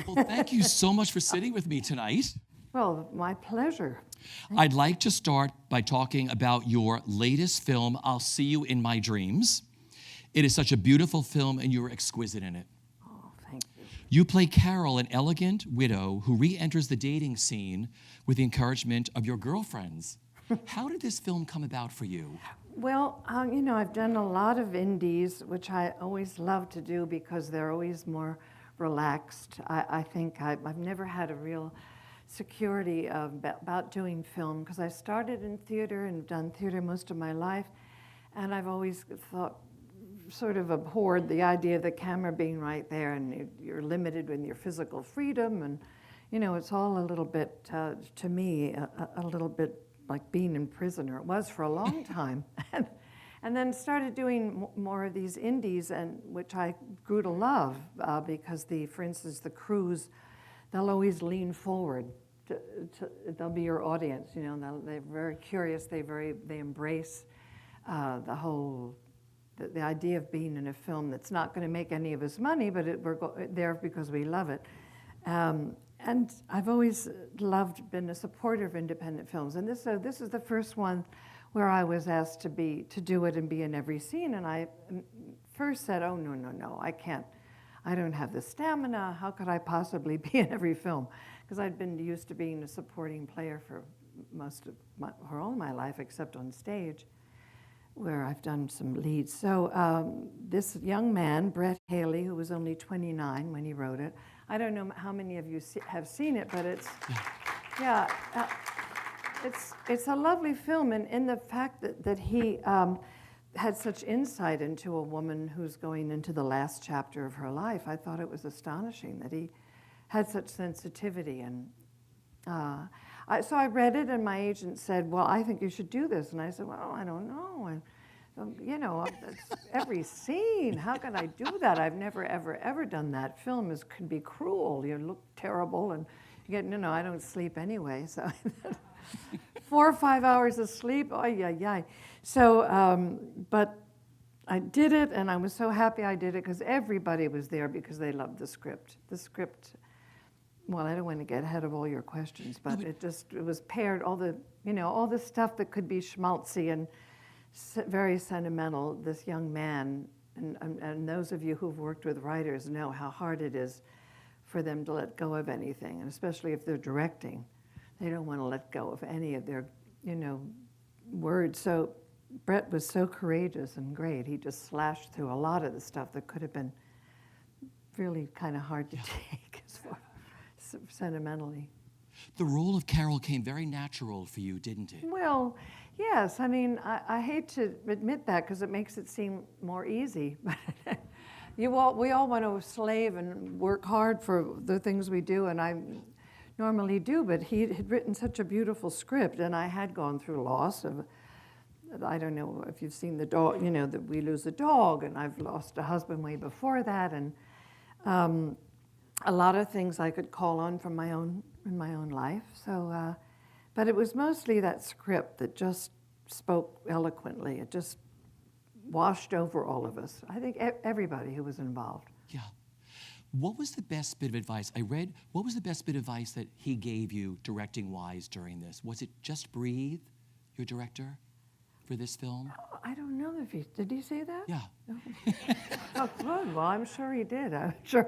Well, thank you so much for sitting with me tonight. Well, my pleasure. I'd like to start by talking about your latest film, I'll See You in My Dreams. It is such a beautiful film, and you're exquisite in it. Oh, thank you. You play Carol, an elegant widow who re-enters the dating scene with the encouragement of your girlfriends. How did this film come about for you? Well, I've done a lot of indies, which I always love to do because they're always more relaxed. I think I've never had a real security about doing film because I started in theater and done theater most of my life, and I've always sort of abhorred the idea of the camera being right there, and you're limited in your physical freedom, and it's all a little bit, to me, a little bit like being in prison, or it was for a long time. And then started doing more of these indies, and which I grew to love because for instance, the crews, they'll always lean forward. They'll be your audience, they're very curious, they embrace the idea of being in a film that's not going to make any of us money, but we're there because we love it. And I've always been a supporter of independent films. And this is the first one where I was asked to do it and be in every scene. And I first said, oh, no, I can't. I don't have the stamina. How could I possibly be in every film? Because I'd been used to being a supporting player for for all my life, except on stage, where I've done some leads. So this young man, Brett Haley, who was only 29 when he wrote it, I don't know how many of you have seen it, but it's a lovely film, and in the fact that he had such insight into a woman who's going into the last chapter of her life. I thought it was astonishing that he had such sensitivity. And so I read it, and my agent said, well, I think you should do this. And I said, well, I don't know. And, it's every scene. How can I do that? I've never, ever done that. Film can be cruel. You look terrible, and you get, I don't sleep anyway. So 4 or 5 hours of sleep, ay. So, but I did it, and I was so happy I did it because everybody was there because they loved the script. The script, well, I don't want to get ahead of all your questions, but it was paired, all the stuff that could be schmaltzy and very sentimental. This young man, and those of you who've worked with writers know how hard it is for them to let go of anything, and especially if they're directing. They don't want to let go of any of their, words. So Brett was so courageous and great. He just slashed through a lot of the stuff that could have been really kind of hard to take as far sentimentally. The role of Carol came very natural for you, didn't it? Well, yes. I mean, I hate to admit that because it makes it seem more easy. But we all want to slave and work hard for the things we do, and I normally do. But he had written such a beautiful script, and I had gone through loss of. I don't know if you've seen the dog. That we lose a dog, and I've lost a husband way before that, and. A lot of things I could call on from in my own life. So, but it was mostly that script that just spoke eloquently. It just washed over all of us. I think everybody who was involved. Yeah. What was the best bit of advice? What was the best bit of advice that he gave you directing-wise during this? Was it just breathe, your director, for this film? I don't know if did he say that? Yeah. Oh, good. Well, I'm sure he did. I'm sure.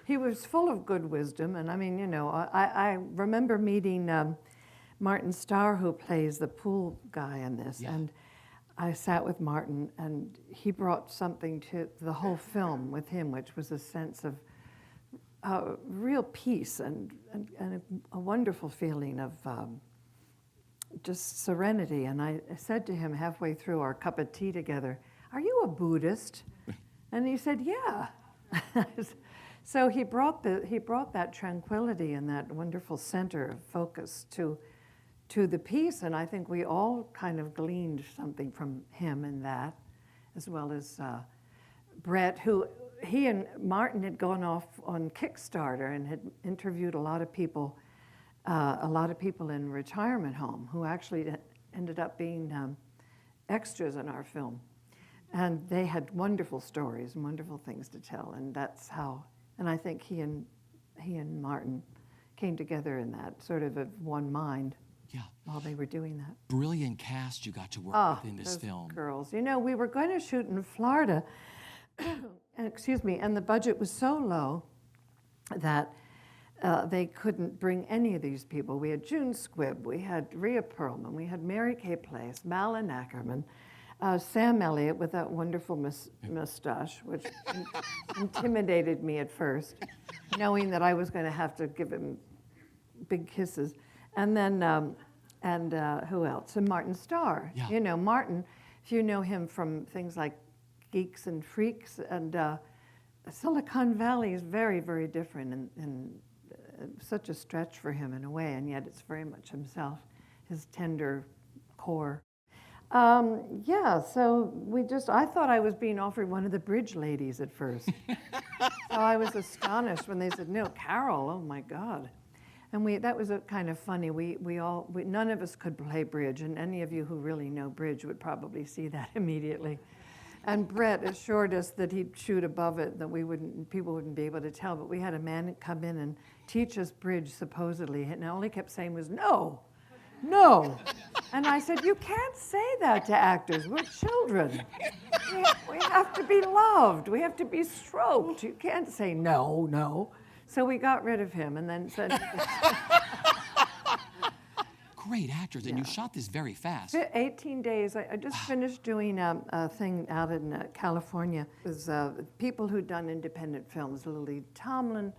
He was full of good wisdom, and I mean, I remember meeting Martin Starr, who plays the pool guy in this, and I sat with Martin, and he brought something to the whole film with him, which was a sense of real peace and a wonderful feeling of just serenity. And I said to him halfway through our cup of tea together, "Are you a Buddhist?" And he said, "Yeah." So he brought that tranquility and that wonderful center of focus to the piece, and I think we all kind of gleaned something from him in that, as well as Brett, who he and Martin had gone off on Kickstarter and had interviewed a lot of people in retirement home who actually ended up being extras in our film, and they had wonderful stories and wonderful things to tell, and that's how. And I think he and he and Martin came together in that sort of one mind. Yeah. While they were doing that. Brilliant cast you got to work with in this those film. Girls. You know, we were going to shoot in Florida, and the budget was so low that they couldn't bring any of these people. We had June Squibb, we had Rhea Perlman, we had Mary Kay Place, Malin Ackerman, Sam Elliott with that wonderful mustache, which intimidated me at first, knowing that I was going to have to give him big kisses. And then, who else? And Martin Starr. Yeah. You know, Martin, if you know him from things like Geeks and Freaks, and Silicon Valley is very, very different and such a stretch for him in a way, and yet it's very much himself, his tender core. Yeah, so I thought I was being offered one of the bridge ladies at first. So I was astonished when they said, no, Carol, oh my God. And that was kind of funny. None of us could play bridge, and any of you who really know bridge would probably see that immediately. And Brett assured us that he'd shoot above it, that people wouldn't be able to tell. But we had a man come in and teach us bridge, supposedly, and all he kept saying was, no, no. And I said, you can't say that to actors. We're children. We have to be loved. We have to be stroked. You can't say no, no. So we got rid of him and then said... Great actors, and you shot this very fast. 18 days. I just finished doing a thing out in California. It was people who'd done independent films. Lily Tomlin,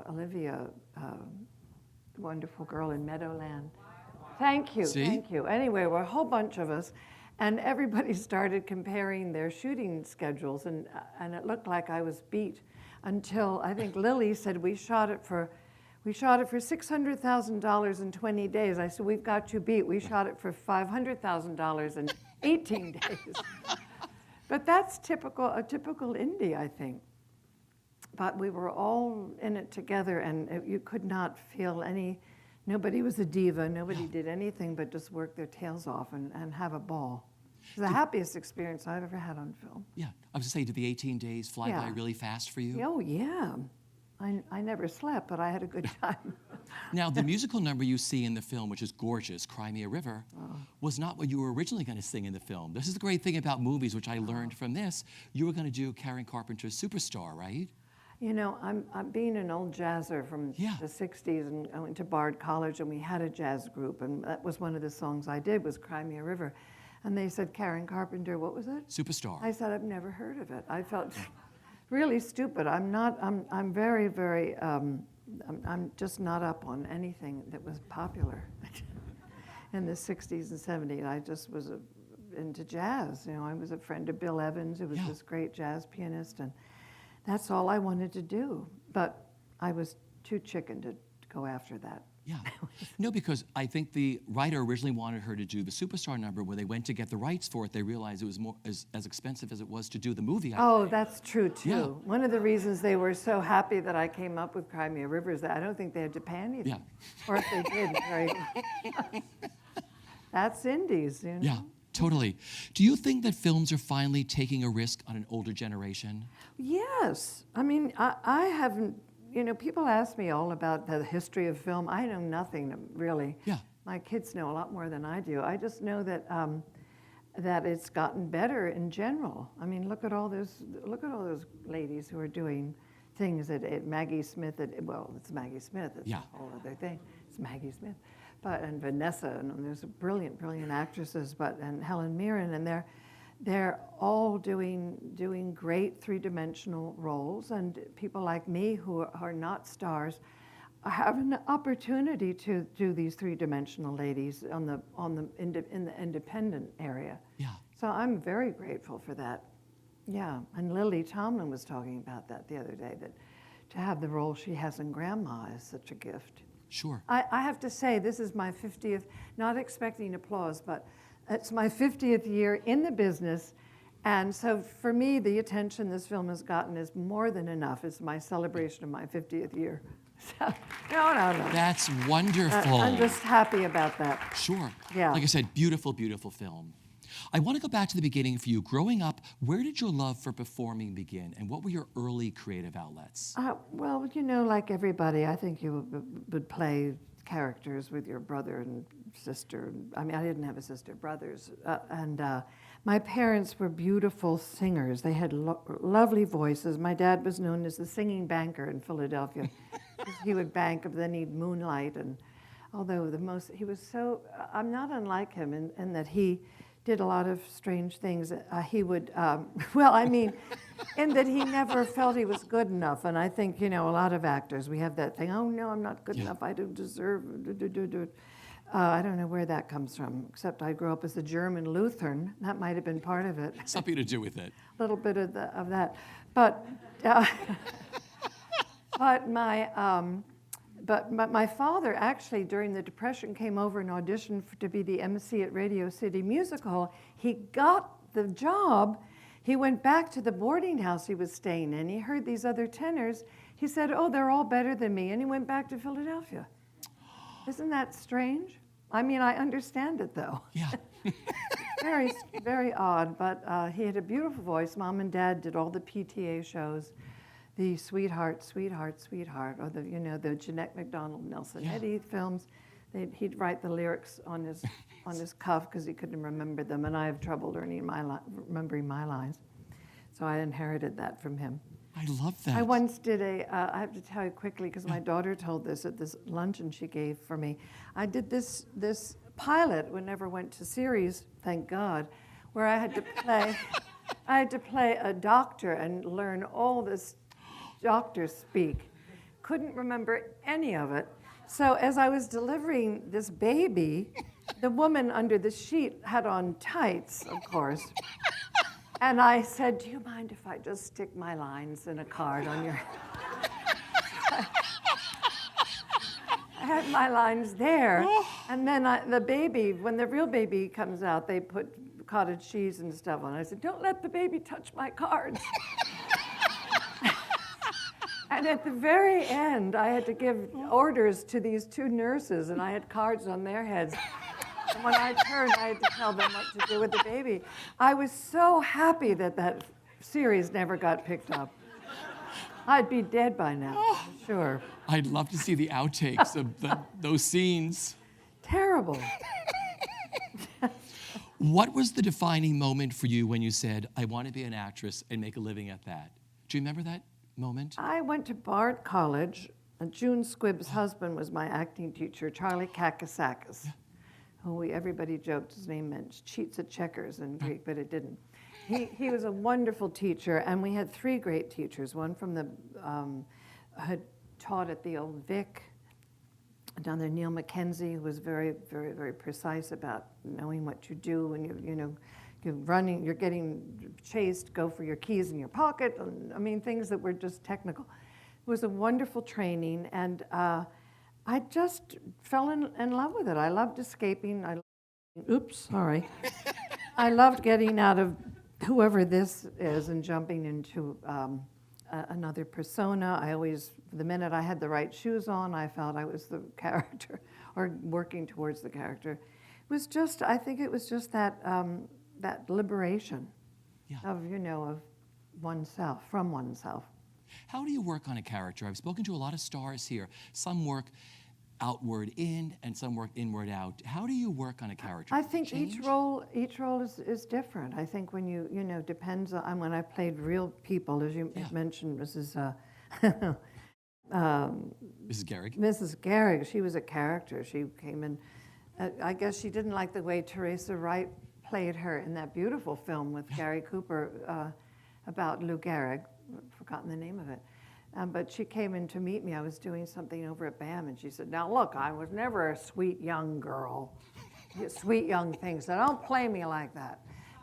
Olivia, wonderful girl in Meadowland. Thank you, See? Thank you. Anyway, we're a whole bunch of us, and everybody started comparing their shooting schedules, and it looked like I was beat. Until I think Lily said we shot it for $600,000 in 20 days. I said, we've got you beat. We shot it for $500,000 in 18 days. But that's a typical indie, I think. But we were all in it together, and you could not feel nobody was a diva. Nobody did anything but just work their tails off and have a ball. It was the happiest experience I've ever had on film. Yeah, I was going to say, did the 18 days fly by really fast for you? Oh, yeah. I never slept, but I had a good time. Now, the musical number you see in the film, which is gorgeous, Cry Me a River, was not what you were originally going to sing in the film. This is the great thing about movies, which I learned from this. You were going to do Karen Carpenter's Superstar, right? You know, I'm being an old jazzer from the 60s, and I went to Bard College, and we had a jazz group, and that was one of the songs I did, was Cry Me a River. And they said, Karen Carpenter, what was it? Superstar. I said, I've never heard of it. I felt really stupid. I'm very, very, I'm just not up on anything that was popular in the 60s and 70s. I just was into jazz. You know, I was a friend of Bill Evans, who was this great jazz pianist, and that's all I wanted to do. But I was too chicken to go after that. Yeah. No, because I think the writer originally wanted her to do the Superstar number. When they went to get the rights for it, they realized it was more as expensive as it was to do the movie. Oh, that's true, too. Yeah. One of the reasons they were so happy that I came up with Cry Me a River is that I don't think they had to pay anything. Yeah. Or if they did, right? That's indies, you know? Yeah, totally. Do you think that films are finally taking a risk on an older generation? Yes. I mean, I haven't... You know, people ask me all about the history of film. I know nothing, really. Yeah. My kids know a lot more than I do. I just know that that it's gotten better in general. I mean, look at all those ladies who are doing things at Maggie Smith. Well, it's Maggie Smith. It's a whole other thing. It's Maggie Smith, and Vanessa, and there's brilliant actresses, and Helen Mirren, and they're all doing great three-dimensional roles, and people like me who are not stars have an opportunity to do these three-dimensional ladies in the independent area. Yeah. So I'm very grateful for that. Yeah, and Lily Tomlin was talking about that the other day, that to have the role she has in Grandma is such a gift. Sure. I have to say, this is my 50th, not expecting applause, but it's my 50th year in the business, and so for me, the attention this film has gotten is more than enough. It's my celebration of my 50th year. So, no. That's wonderful. I'm just happy about that. Sure. Yeah. Like I said, beautiful, beautiful film. I want to go back to the beginning for you. Growing up, where did your love for performing begin, and what were your early creative outlets? Well, you know, like everybody, I think you would play characters with your brother and sister. I mean, I didn't have a sister, brothers. My parents were beautiful singers. They had lovely voices. My dad was known as the singing banker in Philadelphia. He would bank, but then he'd moonlight. And although he was so, I'm not unlike him in that he did a lot of strange things. He would, well, I mean, in that he never felt he was good enough. And I think, you know, a lot of actors, we have that thing, oh no, I'm not good enough, I don't deserve, I don't know where that comes from, except I grew up as a German Lutheran. That might have been part of it. Something to do with it. A little bit of that. But, but my father actually, during the Depression, came over and auditioned to be the MC at Radio City Music Hall. He got the job. He went back to the boarding house he was staying in. He heard these other tenors. He said, oh, they're all better than me. And he went back to Philadelphia. Isn't that strange? I mean, I understand it, though. Yeah. Very, very odd. But he had a beautiful voice. Mom and Dad did all the PTA shows. The Sweetheart, Sweetheart, Sweetheart, or the Jeanette MacDonald, Nelson Eddy films. He'd write the lyrics on his cuff because he couldn't remember them, and I have trouble remembering my lines. So I inherited that from him. I love that. I once did I have to tell you quickly because my daughter told this at this luncheon she gave for me. I did this pilot, we never went to series, thank God, where I had to play a doctor and learn all this doctor speak. Couldn't remember any of it. So as I was delivering this baby, the woman under the sheet had on tights, of course. And I said, do you mind if I just stick my lines in a card on your... I had my lines there. And then the baby, when the real baby comes out, they put cottage cheese and stuff on it. I said, don't let the baby touch my cards. And at the very end, I had to give orders to these two nurses, and I had cards on their heads. And when I turned, I had to tell them what to do with the baby. I was so happy that series never got picked up. I'd be dead by now, for sure. I'd love to see the outtakes of those scenes. Terrible. What was the defining moment for you when you said, I want to be an actress and make a living at that? Do you remember that moment? I went to Bard College, and June Squibb's husband was my acting teacher, Charlie Kakisakis, who everybody joked his name meant cheats at checkers in Greek, but it didn't. He was a wonderful teacher, and we had three great teachers. One from had taught at the old Vic, another Neil Mackenzie, who was very, very, very precise about knowing what you do when you're running, you're getting chased, go for your keys in your pocket. And, I mean, things that were just technical. It was a wonderful training, and I just fell in love with it. I loved escaping. I loved getting out of whoever this is and jumping into another persona. The minute I had the right shoes on, I felt I was the character or working towards the character. It was just, I think it was just that liberation of oneself, from oneself. How do you work on a character? I've spoken to a lot of stars here. Some work outward in and some work inward out. How do you work on a character? I think each role is different. I think when depends on when I played real people, as you mentioned, Mrs. Mrs. Gehrig? Mrs. Gehrig, she was a character. She came in, I guess she didn't like the way Teresa Wright played her in that beautiful film with Gary Cooper about Lou Gehrig. I've forgotten the name of it. But she came in to meet me. I was doing something over at BAM, and she said, now look, I was never a sweet young girl. Sweet young thing, so don't play me like that.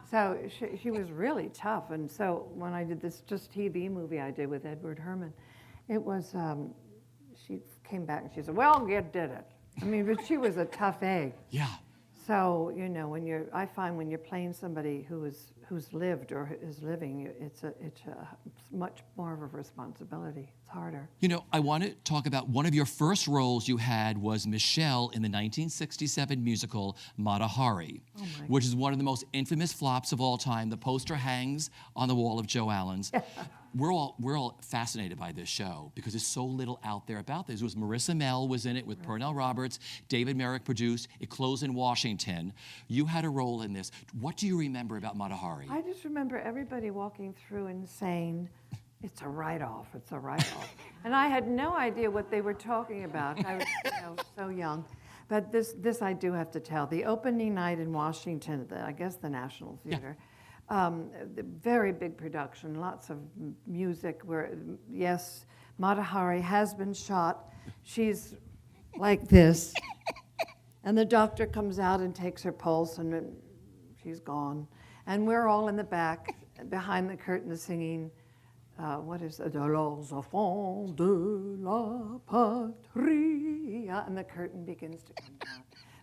So she was really tough. And so when I did this just TV movie I did with Edward Herman, it was, she came back and she said, well, you did it. I mean, but she was a tough egg. Yeah. So, you know, I find when you're playing somebody who's lived or is living, it's much more of a responsibility. It's harder. You know, I want to talk about one of your first roles you had was Michelle in the 1967 musical Mata Hari, which is one of the most infamous flops of all time. The poster hangs on the wall of Joe Allen's. We're all fascinated by this show because there's so little out there about this. It was Marissa Mell was in it with Pernell Roberts. David Merrick produced. It closed in Washington. You had a role in this. What do you remember about Mata Hari? I just remember everybody walking through and saying, "It's a write-off. It's a write-off," and I had no idea what they were talking about. I was so young. But this I do have to tell. The opening night in Washington, I guess the National Theater. The very big production, lots of music. Yes, Mata Hari has been shot. She's like this, and the doctor comes out and takes her pulse, and she's gone. And we're all in the back, behind the curtain, singing. What is it? Les enfants de la patrie, and the curtain begins to come down.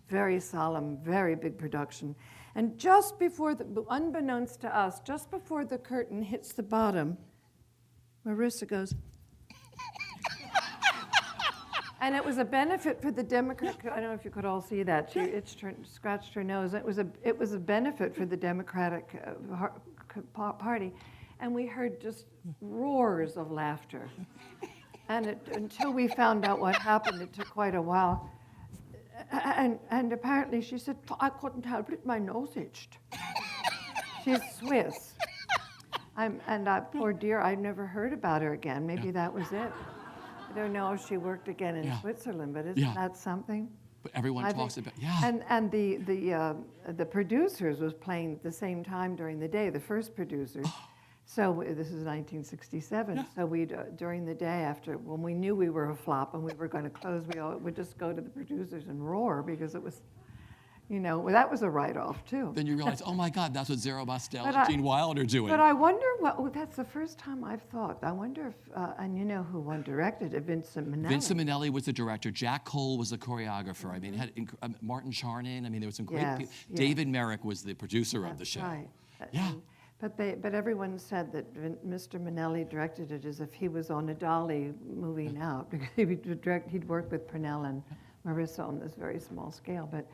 Very solemn, very big production. And just before, unbeknownst to us, just before the curtain hits the bottom, Marissa goes, and it was a benefit for the Democrat. I don't know if you could all see that. She scratched her nose. It was a benefit for the Democratic Party, and we heard just roars of laughter. And until we found out what happened, it took quite a while. And apparently she said, "I couldn't help it, my nose itched." She's Swiss. Poor dear, I never heard about her again. Maybe that was it. I don't know if she worked again in Switzerland, but isn't that something? But everyone talks about, And the producers was playing at the same time during the day, the first producers. So this is 1967. Yeah. So we during the day after, when we knew we were a flop and we were going to close, we all would just go to the producers and roar because it was, you know, that was a write-off too. Then you realize, oh my God, that's what Zero Mostel and Gene Wilder are doing. But I wonder that's the first time I've thought. I wonder if, and you know who one directed it, Vincent Minnelli. Vincent Minnelli was the director. Jack Cole was the choreographer. I mean, it had Martin Charnin. I mean, there was some great people. Yes. David Merrick was the producer of the show. Right. Yeah. But everyone said that Mr. Minnelli directed it as if he was on a dolly moving out because he'd worked with Pernell and Marissa on this very small scale. But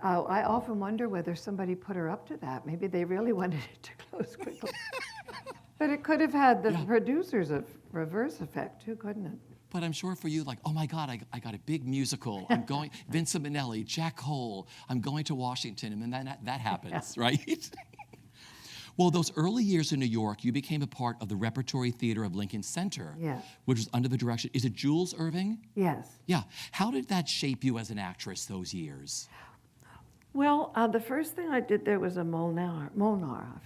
I often wonder whether somebody put her up to that. Maybe they really wanted it to close quickly. But it could have had the producers a reverse effect too, couldn't it? But I'm sure for you, like, oh my God, I got a big musical. I'm going, Vincent Minnelli, Jack Cole, I'm going to Washington, and then that happens, right? Well, those early years in New York, you became a part of the Repertory Theater of Lincoln Center, which was under the direction, is it Jules Irving? Yes. Yeah. How did that shape you as an actress those years? Well, the first thing I did there was a Molnar,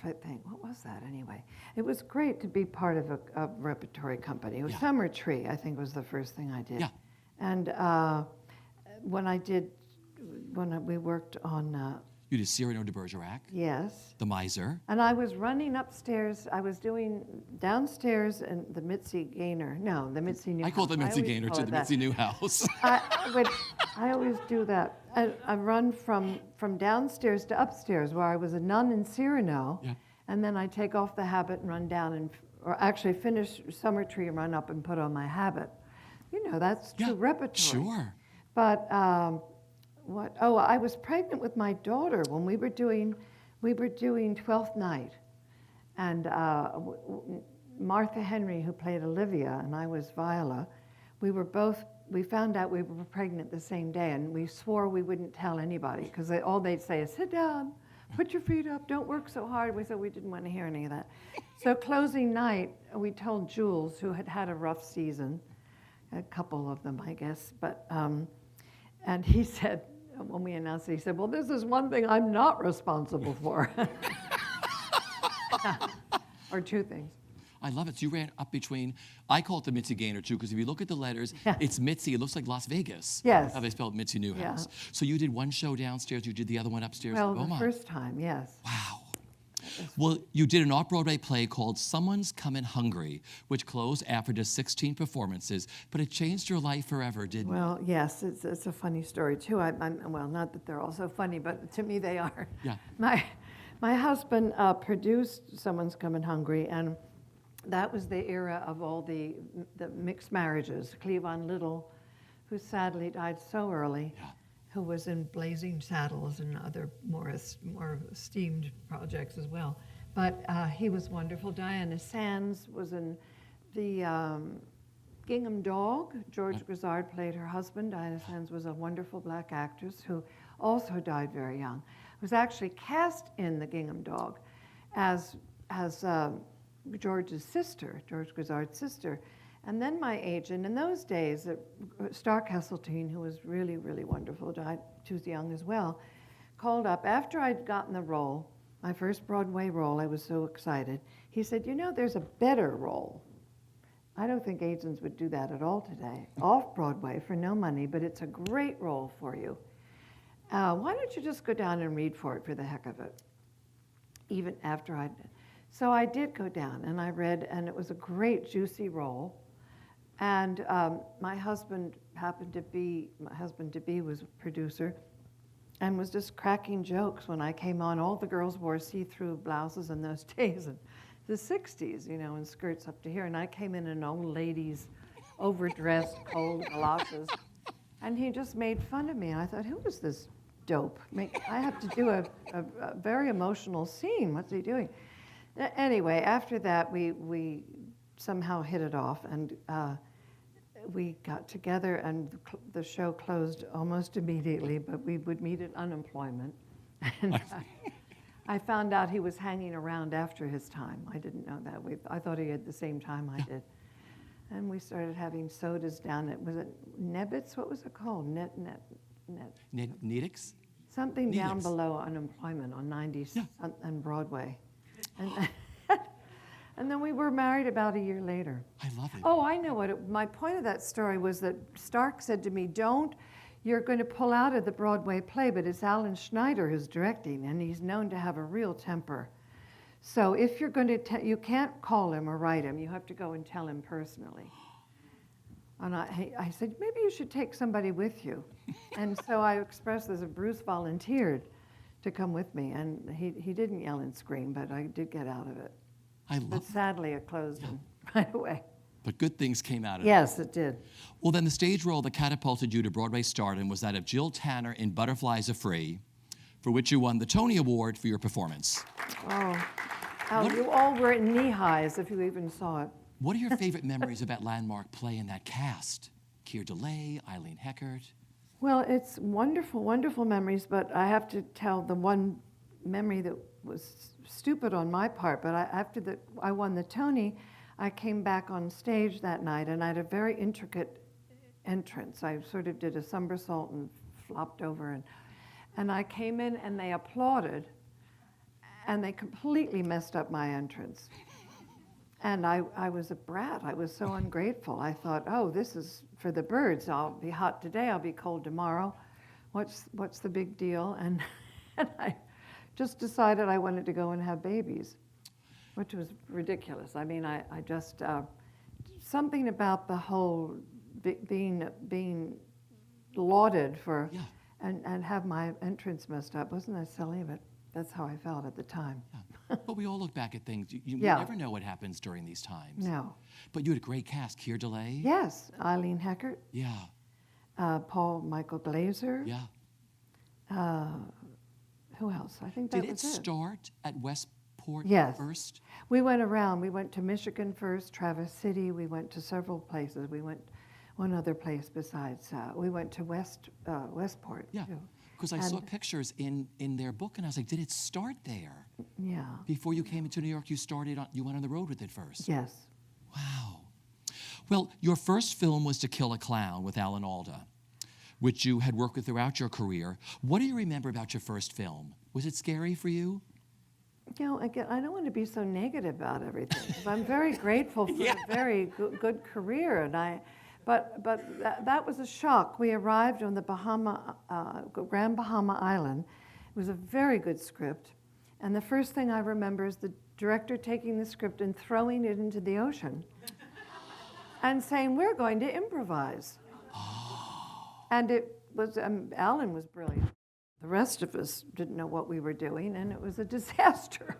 I think. What was that anyway? It was great to be part of a repertory company. It was Summertree, I think, was the first thing I did. Yeah. And when we worked on... You did Cyrano de Bergerac? Yes. The Miser? And I was running upstairs. I was doing downstairs in the Mitzi Gaynor. No, the Mitzi Newhouse. I call it the Mitzi Gaynor to the Mitzi Newhouse. I always do that. I run from downstairs to upstairs where I was a nun in Cyrano. Yeah. And then I take off the habit and run down or actually finish Summertree and run up and put on my habit. You know, that's true repertory. Sure. But I was pregnant with my daughter when we were doing Twelfth Night, and Martha Henry, who played Olivia, and I was Viola. We found out we were pregnant the same day, and we swore we wouldn't tell anybody because all they'd say is, "Sit down, put your feet up, don't work so hard." We said we didn't want to hear any of that. So closing night, we told Jules, who had had a rough season, a couple of them, I guess, but and he said, when we announced it, he said, "Well, this is one thing I'm not responsible for." Or two things. I love it. So you ran up between, I call it the Mitzi Gaynor too, because if you look at the letters, it's Mitzi. It looks like Las Vegas. Yes. How they spelled Mitzi Newhouse. Yeah. So you did one show downstairs, you did the other one upstairs? Well, the first time, yes. Wow. Well, you did an off-Broadway play called Someone's Comin' Hungry, which closed after just 16 performances, but it changed your life forever, didn't it? Well, yes, it's a funny story too. Well, not that they're all so funny, but to me they are. Yeah. My husband produced Someone's Comin' Hungry, and that was the era of all the mixed marriages. Cleavon Little, who sadly died so early, Yeah. who was in Blazing Saddles and other more esteemed projects as well. But he was wonderful. Diana Sands was in the Gingham Dog. George Grizzard played her husband. Diana Sands was a wonderful black actress who also died very young. Was actually cast in the Gingham Dog as George's sister, George Grizzard's sister. And then my agent, in those days, Stark Hesseltine, who was really, really wonderful, died too young as well, called up after I'd gotten the role, my first Broadway role. I was so excited. He said, you know, there's a better role. I don't think agents would do that at all today. Off Broadway for no money, but it's a great role for you. Why don't you just go down and read for it for the heck of it? Even after I'd... So I did go down and I read, and it was a great, juicy role. And my husband to-be was a producer and was just cracking jokes when I came on. All the girls wore see-through blouses in those days, in the 60s, you know, and skirts up to here. And I came in old ladies, overdressed, cold galoshes. And he just made fun of me. And I thought, who is this dope? I have to do a very emotional scene. What's he doing? Anyway, after that, we somehow hit it off, and we got together, and the show closed almost immediately, but we would meet at unemployment. And I found out he was hanging around after his time. I didn't know that. I thought he had the same time I did. And we started having sodas down at, was it Nebbits? What was it called? Nedick's? Something down Nedick's. below unemployment on 90s and Broadway. And then we were married about a year later. I love it. Oh, I know what my point of that story was, that Stark said to me, you're going to pull out of the Broadway play, but it's Alan Schneider who's directing, and he's known to have a real temper. So if you're going to, you can't call him or write him, you have to go and tell him personally. And I said, maybe you should take somebody with you. And so I expressed this, and Bruce volunteered to come with me, and he didn't yell and scream, but I did get out of it. But sadly, it closed right away. But good things came out of it. Yes, it did. Well, then the stage role that catapulted you to Broadway stardom was that of Jill Tanner in Butterflies Are Free, for which you won the Tony Award for your performance. Oh, you all were in knee highs if you even saw it. What are your favorite memories of that landmark play and that cast? Keir Delay, Eileen Heckert. Well, it's wonderful, wonderful memories, but I have to tell the one memory that was stupid on my part, but after I won the Tony, I came back on stage that night, and I had a very intricate entrance. I sort of did a somersault and flopped over, and I came in, and they applauded, and they completely messed up my entrance. And I was a brat. I was so ungrateful. I thought, oh, this is for the birds. I'll be hot today, I'll be cold tomorrow. What's the big deal? And I just decided I wanted to go and have babies, which was ridiculous. I mean, I just, something about the whole being lauded for, and have my entrance messed up. Wasn't that silly? But that's how I felt at the time. Yeah. But we all look back at things. You never know what happens during these times. No. But you had a great cast. Keir Delay. Yes, Eileen Heckert. Yeah. Paul Michael Glaser. Yeah. Who else? I think that was it. Did it start at Westport first? We went around. We went to Michigan first, Traverse City. We went to several places. We went one other place besides. We went to Westport. Yeah. Too. Because I saw pictures in their book, and I was like, did it start there? Yeah. Before you came into New York, you went on the road with it first. Yes. Wow. Well, your first film was To Kill a Clown with Alan Alda, which you had worked with throughout your career. What do you remember about your first film? Was it scary for you? You know, again, I don't want to be so negative about everything, because I'm very grateful for a very good career, and But that was a shock. We arrived on the Grand Bahama Island. It was a very good script, And the first thing I remember is the director taking the script and throwing it into the ocean and saying, we're going to improvise. And it was, Alan was brilliant. The rest of us didn't know what we were doing, and it was a disaster.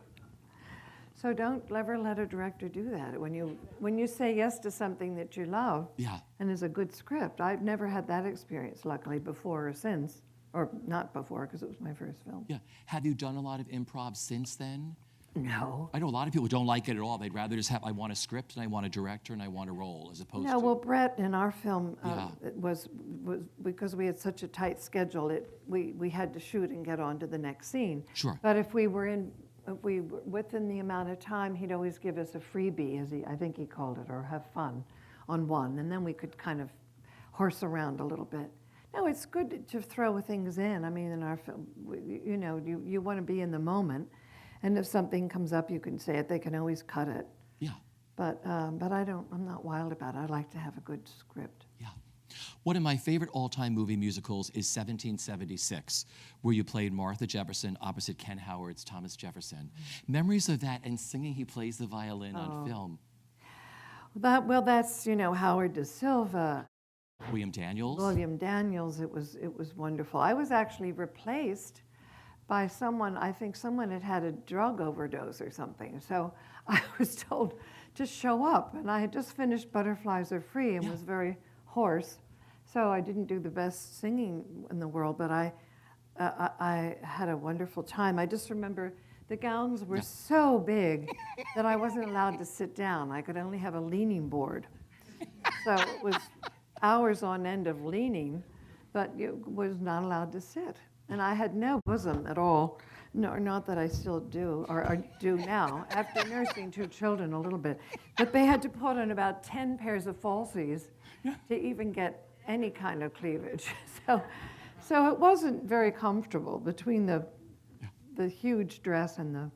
So don't ever let a director do that. When you say yes to something that you love and is a good script, I've never had that experience, luckily, before or since. Or not before, because it was my first film. Yeah. Have you done a lot of improv since then? No. I know a lot of people don't like it at all. They'd rather just have, I want a script, and I want a director, and I want a role, as opposed to... No, well, Brett, in our film, it was because we had such a tight schedule, we had to shoot and get on to the next scene. Sure. But if we were within the amount of time, he'd always give us a freebie, I think he called it, or have fun on one, and then we could kind of horse around a little bit. No, it's good to throw things in. I mean, in our film, you want to be in the moment, and if something comes up, you can say it. They can always cut it. Yeah. But I'm not wild about it. I like to have a good script. Yeah. One of my favorite all-time movie musicals is 1776, where you played Martha Jefferson opposite Ken Howard's Thomas Jefferson. Memories of that and singing he plays the violin on film. That's Howard Da Silva. William Daniels. William Daniels. It was wonderful. I was actually replaced by someone. I think someone had a drug overdose or something. So I was told to show up, and I had just finished Butterflies Are Free and was very hoarse. So I didn't do the best singing in the world, but I had a wonderful time. I just remember the gowns were so big that I wasn't allowed to sit down. I could only have a leaning board. So it was hours on end of leaning, but you was not allowed to sit. And I had no bosom at all. No, not that I still do, or do now, after nursing 2 children a little bit. But they had to put on about 10 pairs of falsies to even get any kind of cleavage. So it wasn't very comfortable between the huge dress and the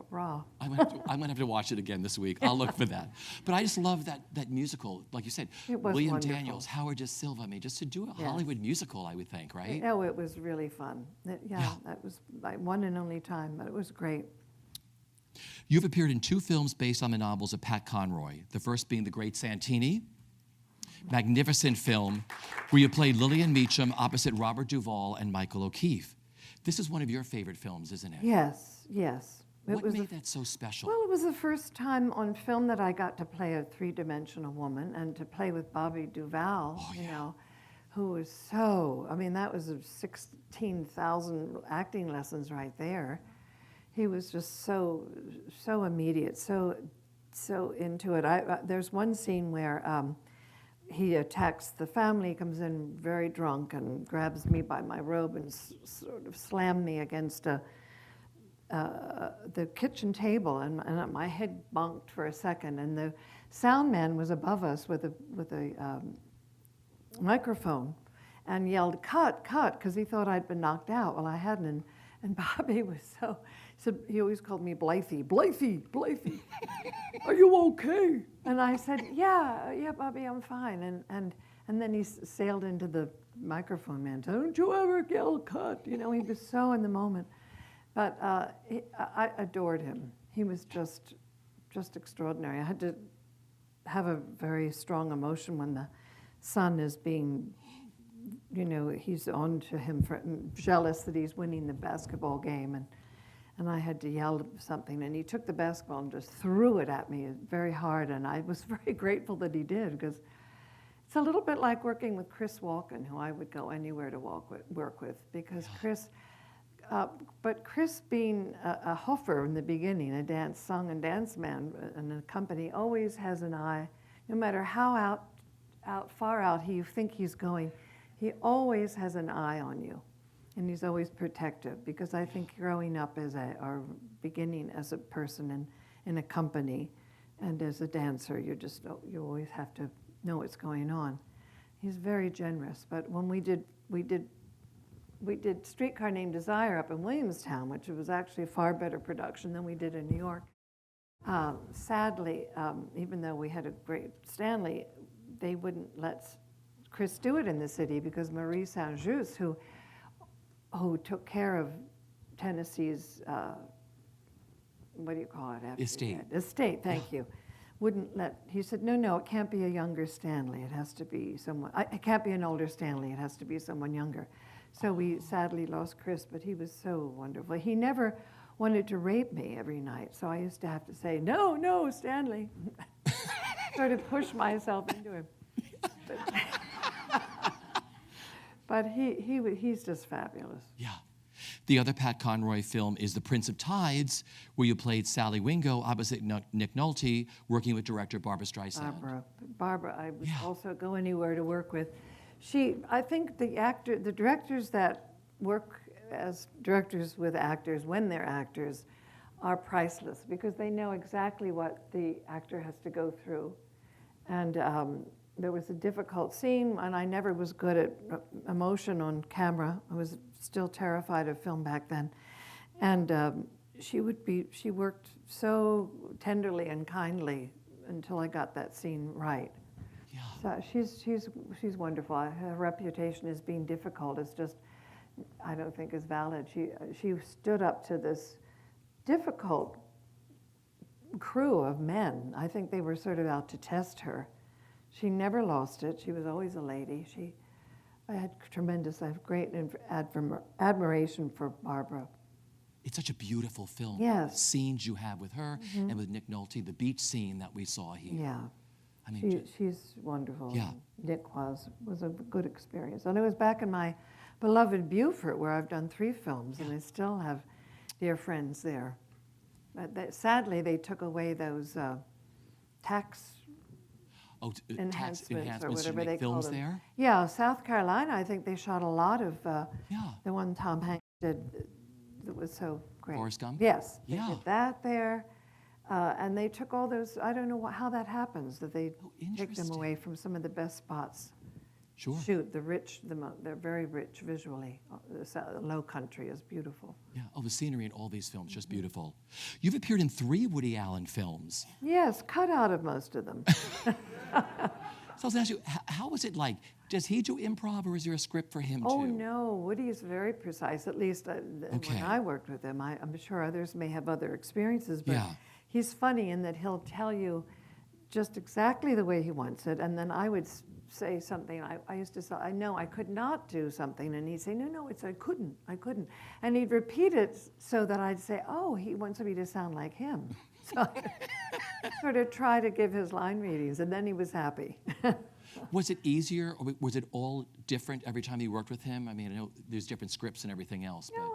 bra. I'm gonna have to watch it again this week. I'll look for that. But I just love that musical, like you said. It was William wonderful. Daniels, Howard Da Silva. I mean, just to do a Hollywood musical, I would think, right? Oh, it was really fun. That was my one and only time, but it was great. You've appeared in 2 films based on the novels of Pat Conroy. The first being The Great Santini, magnificent film where you played Lillian Meacham opposite Robert Duvall and Michael O'Keefe. This is one of your favorite films, isn't it? Yes. What made that so special? Well, it was the first time on film that I got to play a 3-dimensional woman, and to play with Bobby Duvall, who was that was 16,000 acting lessons right there. He was just so immediate, so into it. There's one scene where he attacks the family, comes in very drunk and grabs me by my robe and sort of slammed me against the kitchen table, and my head bonked for a second, and the sound man was above us with a microphone and yelled, "Cut, cut," because he thought I'd been knocked out. Well, I hadn't, and Bobby was so he always called me Blythe, Blythe, Blythe. Are you okay? And I said, yeah, Bobby, I'm fine. And then he sailed into the microphone man. Don't you ever yell cut? He was so in the moment. But I adored him. He was just extraordinary. I had to have a very strong emotion when the son is being, he's on to him, jealous that he's winning the basketball game, and I had to yell something, and he took the basketball and just threw it at me very hard, and I was very grateful that he did, because it's a little bit like working with Chris Walken, who I would go anywhere to work with, because Chris, but Chris being a Hofer in the beginning, a song and dance man in a company, always has an eye, no matter how far out you think he's going, he always has an eye on you. And he's always protective, because I think growing up or beginning as a person in a company and as a dancer, you always have to know what's going on. He's very generous. But when we did Streetcar Named Desire up in Williamstown, which was actually a far better production than we did in New York. Sadly, even though we had a great Stanley, they wouldn't let Chris do it in the city, because Marie Saint-Just, who took care of Tennessee's, what do you call it? After Estate. Estate, thank you. Wouldn't let, he said, no, it can't be a younger Stanley. It has to be someone, it can't be an older Stanley. It has to be someone younger. So we sadly lost Chris, but he was so wonderful. He never wanted to rape me every night, so I used to have to say, no, Stanley. Sort of push myself into him. But he's just fabulous. Yeah. The other Pat Conroy film is The Prince of Tides, where you played Sally Wingo opposite Nick Nolte, working with director Barbra Streisand. Barbara, I would also go anywhere to work with. I think the directors that work as directors with actors when they're actors are priceless because they know exactly what the actor has to go through. And there was a difficult scene, and I never was good at emotion on camera. I was still terrified of film back then. And she worked so tenderly and kindly until I got that scene right. Yeah. So she's wonderful. Her reputation as being difficult is just, I don't think is valid. She stood up to this difficult crew of men. I think they were sort of out to test her. She never lost it. She was always a lady. I have great admiration for Barbara. It's such a beautiful film. Yes. Scenes you have with her and with Nick Nolte, the beach scene that we saw here. Yeah. I mean, She's wonderful. Yeah. Nick was a good experience. And it was back in my beloved Beaufort where I've done 3 films, and I still have dear friends there. But sadly, they took away those tax enhancements or whatever they call them. There? Yeah, South Carolina, I think they shot a lot of the one Tom Hanks did that was so great. Forrest Gump? Yes, they Yeah. did that there. And they took all those, I don't know how that happens, that they take them away from some of the best spots. Sure. Shoot, they're very rich visually. The Low Country is beautiful. Yeah. Oh, the scenery in all these films, just beautiful. You've appeared in 3 Woody Allen films. Yes, cut out of most of them. So I was going to ask you, how was it like? Does he do improv, or is there a script for him Oh, too? no, Woody is very precise, at least when I worked with him. I'm sure others may have other experiences, but he's funny in that he'll tell you just exactly the way he wants it, and then I would say something. I used to say, I know I could not do something, and he'd say, no, I couldn't. And he'd repeat it so that I'd say, oh, he wants me to sound like him. So I sort of try to give his line readings, and then he was happy. Was it easier, or was it all different every time you worked with him? I mean, I know there's different scripts and everything else. No,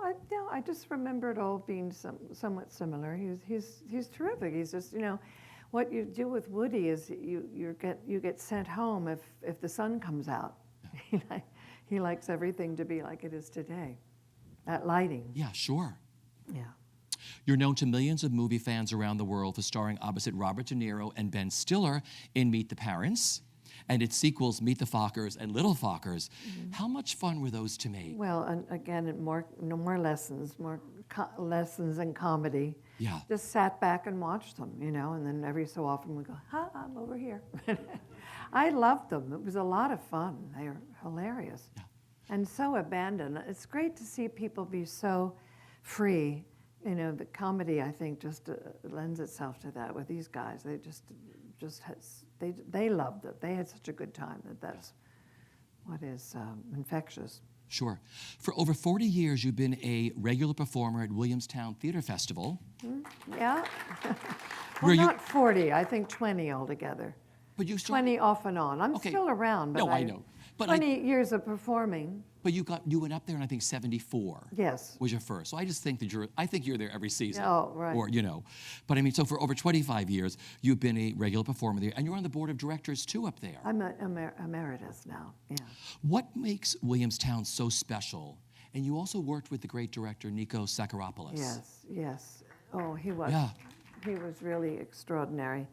I just remember it all being somewhat similar. He's terrific. He's just, what you do with Woody is you get sent home if the sun comes out. Yeah. He likes everything to be like it is today. That lighting. Yeah, sure. Yeah. You're known to millions of movie fans around the world for starring opposite Robert De Niro and Ben Stiller in Meet the Parents, and its sequels, Meet the Fockers and Little Fockers. Mm-hmm. How much fun were those to make? Well, and again, more lessons in comedy. Yeah. Just sat back and watched them, and then every so often we go, I'm over here. I loved them. It was a lot of fun. They were hilarious. Yeah. And so abandoned. It's great to see people be so free. The comedy, I think, just lends itself to that with these guys. They they loved it. They had such a good time that's what is infectious. Sure. For over 40 years, you've been a regular performer at Williamstown Theatre Festival. Mm-hmm. Yeah. Well, not 40. I think 20 altogether. But you still 20 off and on. I'm still around. But I know. But 20 years of performing. But you went up there in, I think, 74. Yes. Was your first. So I just think that you're there every season. Oh, right. Or, But I mean, so for over 25 years, you've been a regular performer there, and you're on the board of directors too up there. I'm emeritus now, yeah. What makes Williamstown so special? And you also worked with the great director, Nikos Sakaropoulos. Yes. Oh, he was. Yeah. He was really extraordinary.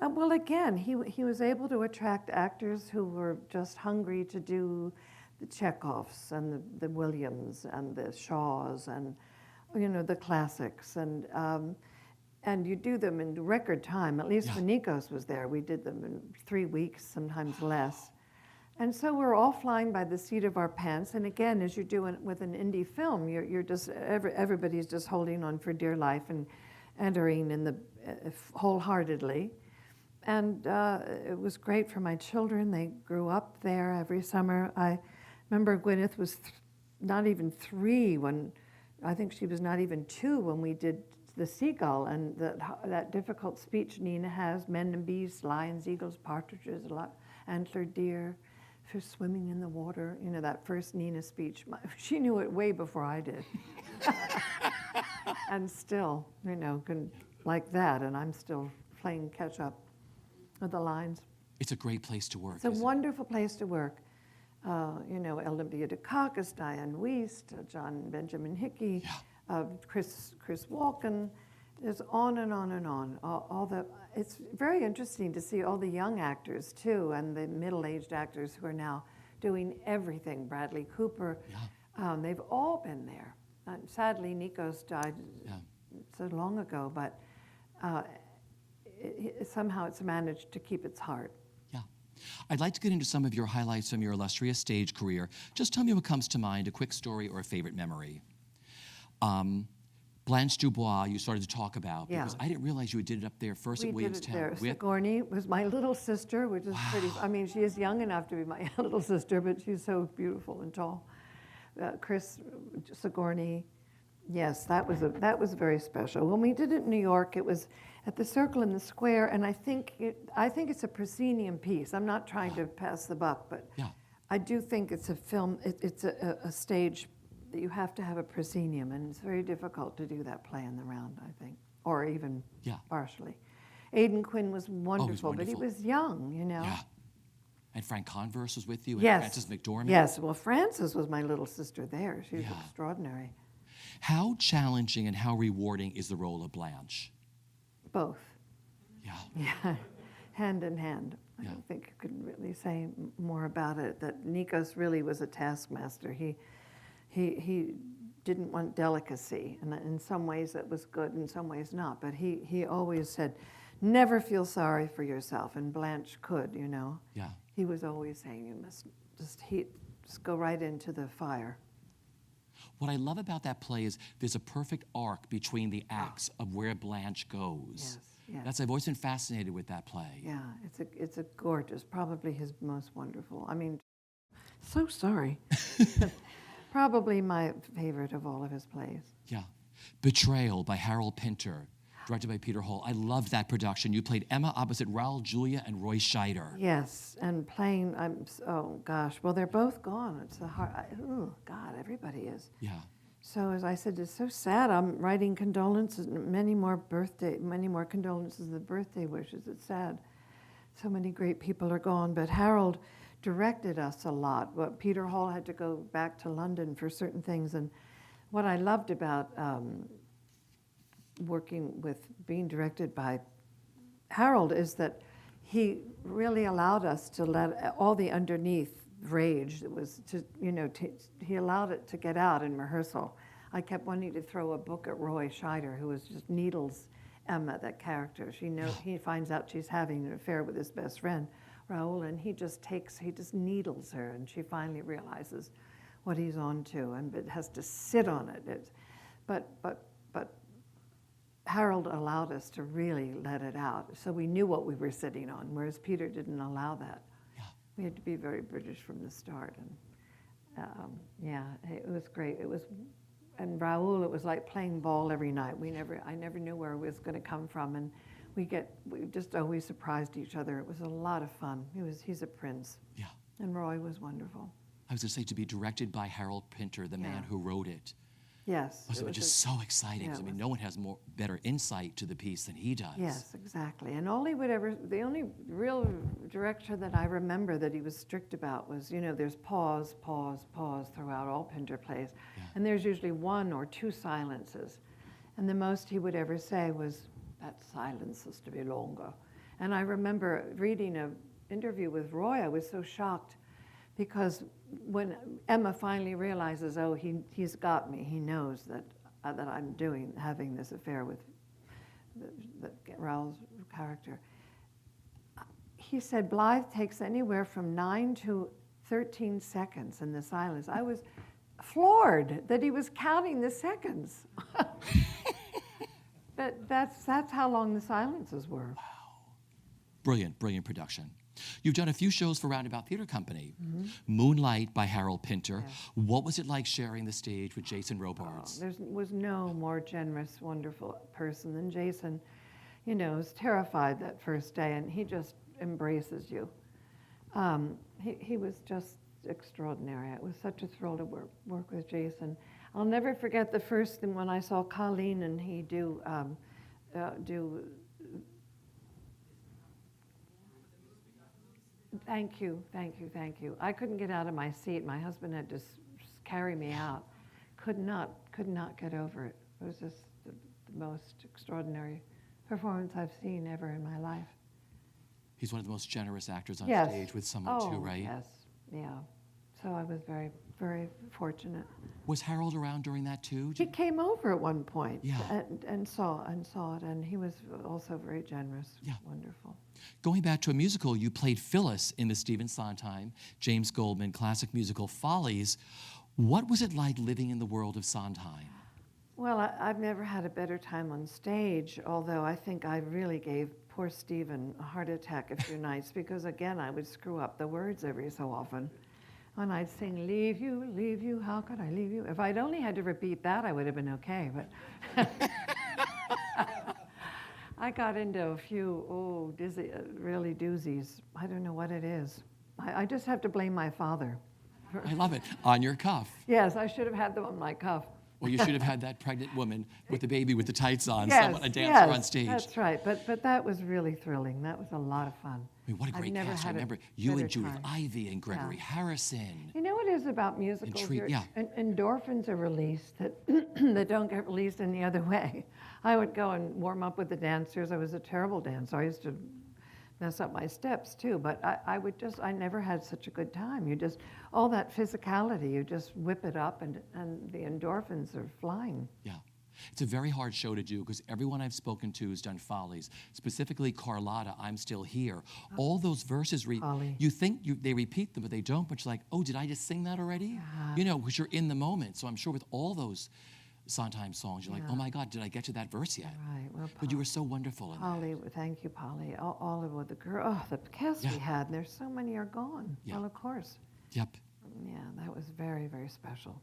Well, again, he was able to attract actors who were just hungry to do the Chekhovs and the Williams and the Shaws and, the classics. And you do them in record time. At least when Nikos was there, we did them in 3 weeks, sometimes less. And so we're all flying by the seat of our pants. And again, as you're doing with an indie film, you're just, everybody's just holding on for dear life and entering in the wholeheartedly. And it was great for my children. They grew up there every summer. I remember Gwyneth was not even 3 when, I think she was not even 2 when we did The Seagull, and that difficult speech Nina has, men and bees, lions, eagles, partridges, antlered deer, fish swimming in the water. You know, that first Nina speech, she knew it way before I did. And still, you know, like that, and I'm still playing catch up with the lines. It's a great place to work. It's a wonderful place to work. You know, Olympia Dukakis, Diane Wiest, John Benjamin Hickey, Chris Walken. There's on and on and on. It's very interesting to see all the young actors too, and the middle-aged actors who are now doing everything. Bradley Cooper, they've all been there. Sadly, Nikos died so long ago, but somehow it's managed to keep its heart. Yeah. I'd like to get into some of your highlights from your illustrious stage career. Just tell me what comes to mind, a quick story or a favorite memory. Blanche Dubois, you started to talk about, because I didn't realize you did it up there first at Williamstown. We did it there. Sigourney was my little sister, which is pretty, I mean, she is young enough to be my little sister, but she's so beautiful and tall. Chris Sigourney, yes, that was very special. When we did it in New York, it was at the Circle in the Square, and I think it's a proscenium piece. I'm not trying to pass the buck, but I do think it's a film, it's a stage that you have to have a proscenium, and it's very difficult to do that play in the round, I think, or even partially. Aidan Quinn was wonderful, but he was young, you know. Yeah. And Frank Converse was with you, and Frances McDormand. Yes, well, Frances was my little sister there. She was extraordinary. How challenging and how rewarding is the role of Blanche? Both. Yeah. Hand in hand. I don't think you could really say more about it, that Nikos really was a taskmaster. He didn't want delicacy, and in some ways it was good, in some ways not, but he always said, never feel sorry for yourself, and Blanche could, you know. Yeah. He was always saying, you must just go right into the fire. What I love about that play is there's a perfect arc between the acts of where Blanche goes. Yes. I've always been fascinated with that play. Yeah, it's a gorgeous, probably his most wonderful. I mean, so sorry. Probably my favorite of all of his plays. Yeah. Betrayal by Harold Pinter, directed by Peter Hall. I loved that production. You played Emma opposite Raoul Julia and Roy Scheider. Yes, and playing, oh gosh, well, they're both gone. It's a hard, oh God, everybody is. Yeah. So as I said, it's so sad. I'm writing condolences, many more condolences than birthday wishes. It's sad. So many great people are gone, but Harold directed us a lot. But Peter Hall had to go back to London for certain things, and what I loved about being directed by Harold is that he really allowed us to let all the underneath rage that was he allowed it to get out in rehearsal. I kept wanting to throw a book at Roy Scheider, who was just needles Emma, that character. He finds out she's having an affair with his best friend, Raoul, and he just needles her, and she finally realizes what he's on to, and it has to sit on it. But Harold allowed us to really let it out, so we knew what we were sitting on, whereas Peter didn't allow that. Yeah. We had to be very British from the start, and it was great. And Raoul, it was like playing ball every night. I never knew where it was going to come from, and we just always surprised each other. It was a lot of fun. He's a prince. Yeah. And Roy was wonderful. I was going to say, to be directed by Harold Pinter, the man who wrote it. Yes. Was just so exciting. I mean, no one has better insight to the piece than he does. Yes, exactly. And the only real director that I remember that he was strict about was, there's pause, pause, pause throughout all Pinter plays. Yeah. And there's usually 1 or 2 silences. And the most he would ever say was, that silence is to be longer. And I remember reading an interview with Roy, I was so shocked, because when Emma finally realizes, he's got me, he knows that I'm having this affair with Raoul's character. He said Blythe takes anywhere from 9 to 13 seconds in the silence. I was floored that he was counting the seconds. But that's how long the silences were. Brilliant, brilliant production. You've done a few shows for Roundabout Theatre Company. Moonlight by Harold Pinter. Yes. What was it like sharing the stage with Jason Robards? There was no more generous, wonderful person than Jason. You know, was terrified that first day, and he just embraces you. He was just extraordinary. It was such a thrill to work with Jason. I'll never forget the first thing when I saw Colleen and he do. Thank you. I couldn't get out of my seat. My husband had to carry me out. Could not get over it. It was just the most extraordinary performance I've seen ever in my life. He's one of the most generous actors on Yes. stage with someone too, right? Yes, yeah. So I was very, very fortunate. Was Harold around during that too? He came over at one point Yeah. and saw it, and he was also very generous. Yeah. Wonderful. Going back to a musical, you played Phyllis in the Stephen Sondheim, James Goldman classic musical Follies. What was it like living in the world of Sondheim? Well, I've never had a better time on stage, although I think I really gave poor Stephen a heart attack a few nights because, again, I would screw up the words every so often. And I'd sing, leave you, how could I leave you? If I'd only had to repeat that, I would have been okay, but I got into a few, really doozies. I don't know what it is. I just have to blame my father. I love it. On your cuff. Yes, I should have had them on my cuff. Or you should have had that pregnant woman with the baby with the tights on, Yes, a dancer yes, on stage. That's right, but that was really thrilling. That was a lot of fun. I mean, what a I've great never cast. I had a remember you and better Judith time. Ivey and Gregory Yeah. Harrison. You know what it is about musicals? Intrigue, yeah. Endorphins are released that, that don't get released any other way. I would go and warm up with the dancers. I was a terrible dancer. I used to mess up my steps too, but I never had such a good time. You just, all that physicality, you just whip it up and the endorphins are flying. Yeah. It's a very hard show to do because everyone I've spoken to who's done Follies, specifically Carlotta, I'm Still Here, all those verses, Folly. you think they repeat them, but they don't, but you're like, oh, did I just sing that already? Yeah. You know, because you're in the moment. So I'm sure with all those Sondheim songs, you're like, Yeah. oh my God, did I get to that verse yet? Right. Well, But you were so wonderful in that. Polly, thank you, Polly. All of the the cast Yeah. we had, and there's so many are gone. Yeah. Well, of course. Yep. Yeah, that was very, very special.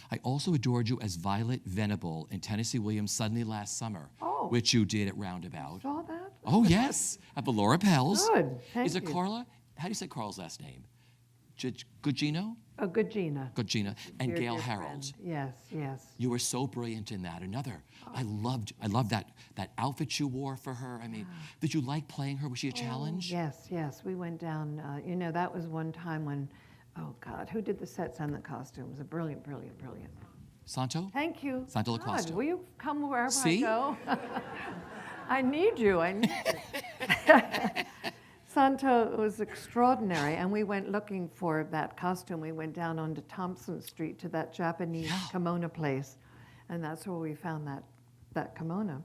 I also adored you as Violet Venable in Tennessee Williams' Suddenly Last Summer, Oh. which you did at Roundabout. Saw that? Oh, yes, at the Laura Pels. Good, thank Is it you. Carla? How do you say Carl's last name? Gugino? Oh, good Gina. Gugina. And Dear, Gail dear Harold. friend. Yes, yes. You were so brilliant in that. Another. I loved that outfit you wore for her. I mean, did you like playing her? Was she a challenge? Yes, yes. We went down, that was one time when, oh God, who did the sets and the costumes? A brilliant, brilliant, brilliant. Santo? Thank you. Santo God, Lacoste. will you come wherever See? I go? I need you. Santo was extraordinary, and we went looking for that costume. We went down onto Thompson Street to that Japanese Yeah. kimono place, and that's where we found that kimono.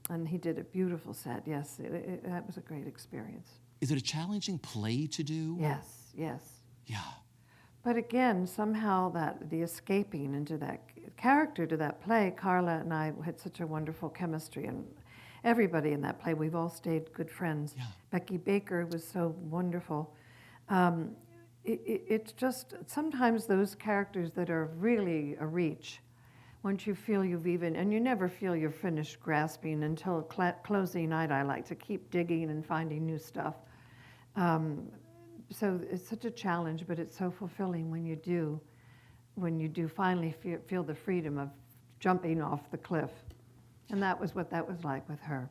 And he did a beautiful set. Yes, that was a great experience. Is it a challenging play to do? Yes, yes. Yeah. But again, somehow the escaping into that character, to that play, Carla and I had such a wonderful chemistry, and everybody in that play, we've all stayed good friends. Yeah. Becky Baker was so wonderful. It's just sometimes those characters that are really a reach, once you feel and you never feel you're finished grasping until closing night. I like to keep digging and finding new stuff. So it's such a challenge, but it's so fulfilling when you do finally feel the freedom of jumping off the cliff. And that was what that was like with her,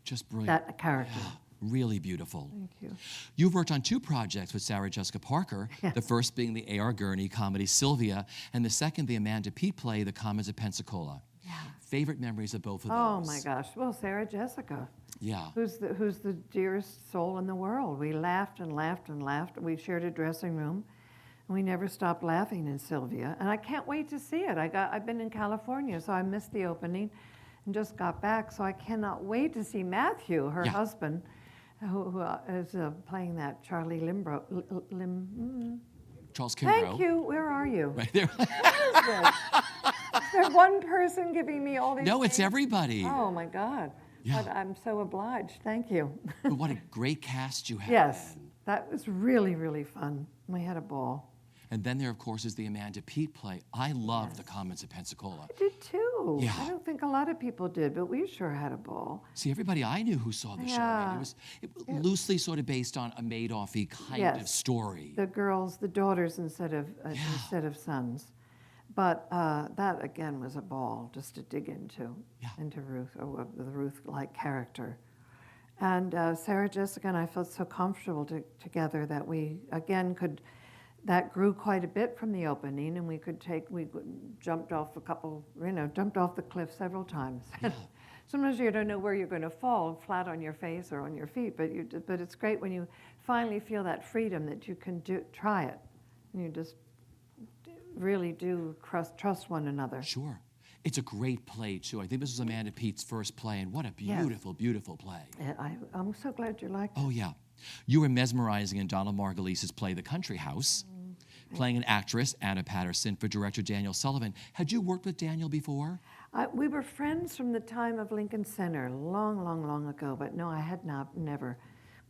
Just brilliant. that character. Really beautiful. Thank you. You've worked on 2 projects with Sarah Jessica Parker, Yes. the first being the A.R. Gurney comedy Sylvia, and the second the Amanda Peet play, The Comets of Pensacola. Yeah. Favorite memories of both of those? Oh my gosh. Well, Sarah Jessica, Yeah. who's the dearest soul in the world. We laughed and laughed and laughed. We shared a dressing room, and we never stopped laughing in Sylvia. And I can't wait to see it. I've been in California, so I missed the opening and just got back. So I cannot wait to see Matthew, her Yeah. husband, who is playing that Charlie Charles Kimbrough. Thank you. Where are you? Right there. What is this? Is there one person giving me all these No, it's names? everybody. Oh, my God. Yeah. But I'm so obliged. Thank you. But what a great cast you had. Yes, that was really, really fun. We had a ball. And then there, of course, is the Amanda Peet play. I love The Commons of Pensacola. I did too. Yeah. I don't think a lot of people did, but we sure had a ball. See, everybody I knew who saw the show, I mean, it was loosely sort of based on a Madoff-y kind of story. The girls, the daughters instead of sons. But that again was a ball just to dig into Ruth, or the Ruth-like character. And Sarah Jessica and I felt so comfortable together that we again could. That grew quite a bit from the opening, and we jumped off jumped off the cliff several times. Yeah. Sometimes you don't know where you're going to fall, flat on your face or on your feet, but it's great when you finally feel that freedom that you can try it. And you just really do trust one another. Sure. It's a great play, too. I think this was Amanda Peet's first play, and what a beautiful, beautiful play. I'm so glad you liked it. Oh, yeah. You were mesmerizing in Donald Margulies' play The Country House, playing an actress, Anna Patterson, for director Daniel Sullivan. Had you worked with Daniel before? We were friends from the time of Lincoln Center, long, long, long ago, but no, I had never.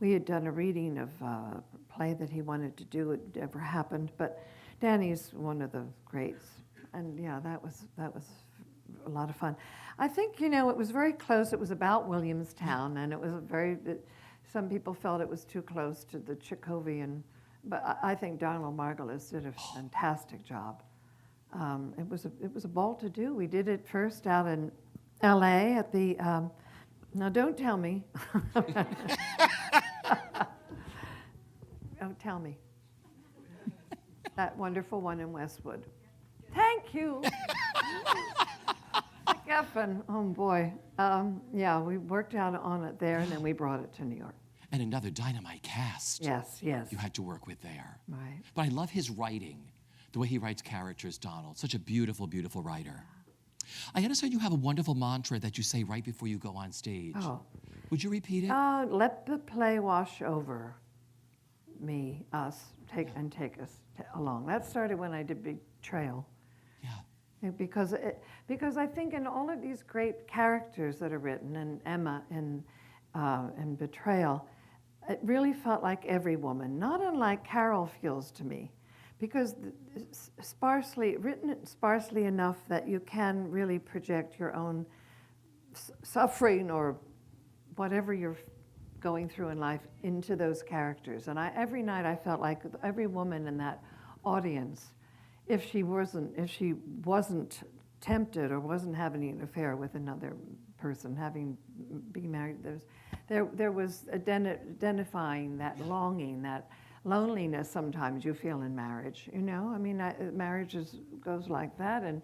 We had done a reading of a play that he wanted to do. It never happened, but Danny's one of the greats. And yeah, that was a lot of fun. I think, it was very close. It was about Williamstown, and it was some people felt it was too close to the Chekhovian, but I think Donald Margulies did a fantastic job. It was a ball to do. We did it first out in L.A. at the. Now, don't tell me. Don't tell me. That wonderful one in Westwood. Thank you. Geffen. Oh boy. Yeah, we worked out on it there, and then we brought it to New York. And another dynamite cast. Yes. You had to work with there. Right. But I love his writing, the way he writes characters, Donald. Such a beautiful, beautiful writer. I understand you have a wonderful mantra that you say right before you go on stage. Oh. Would you repeat it? Let the play wash over me, us, take us along. That started when I did Betrayal. Yeah. Because I think in all of these great characters that are written, and Emma in Betrayal, it really felt like every woman, not unlike Carol feels to me, because written sparsely enough that you can really project your own suffering or whatever you're going through in life into those characters. And every night I felt like every woman in that audience, if she wasn't tempted or wasn't having an affair with another person, being married, there was identifying that longing, that loneliness sometimes you feel in marriage. Marriage goes like that, and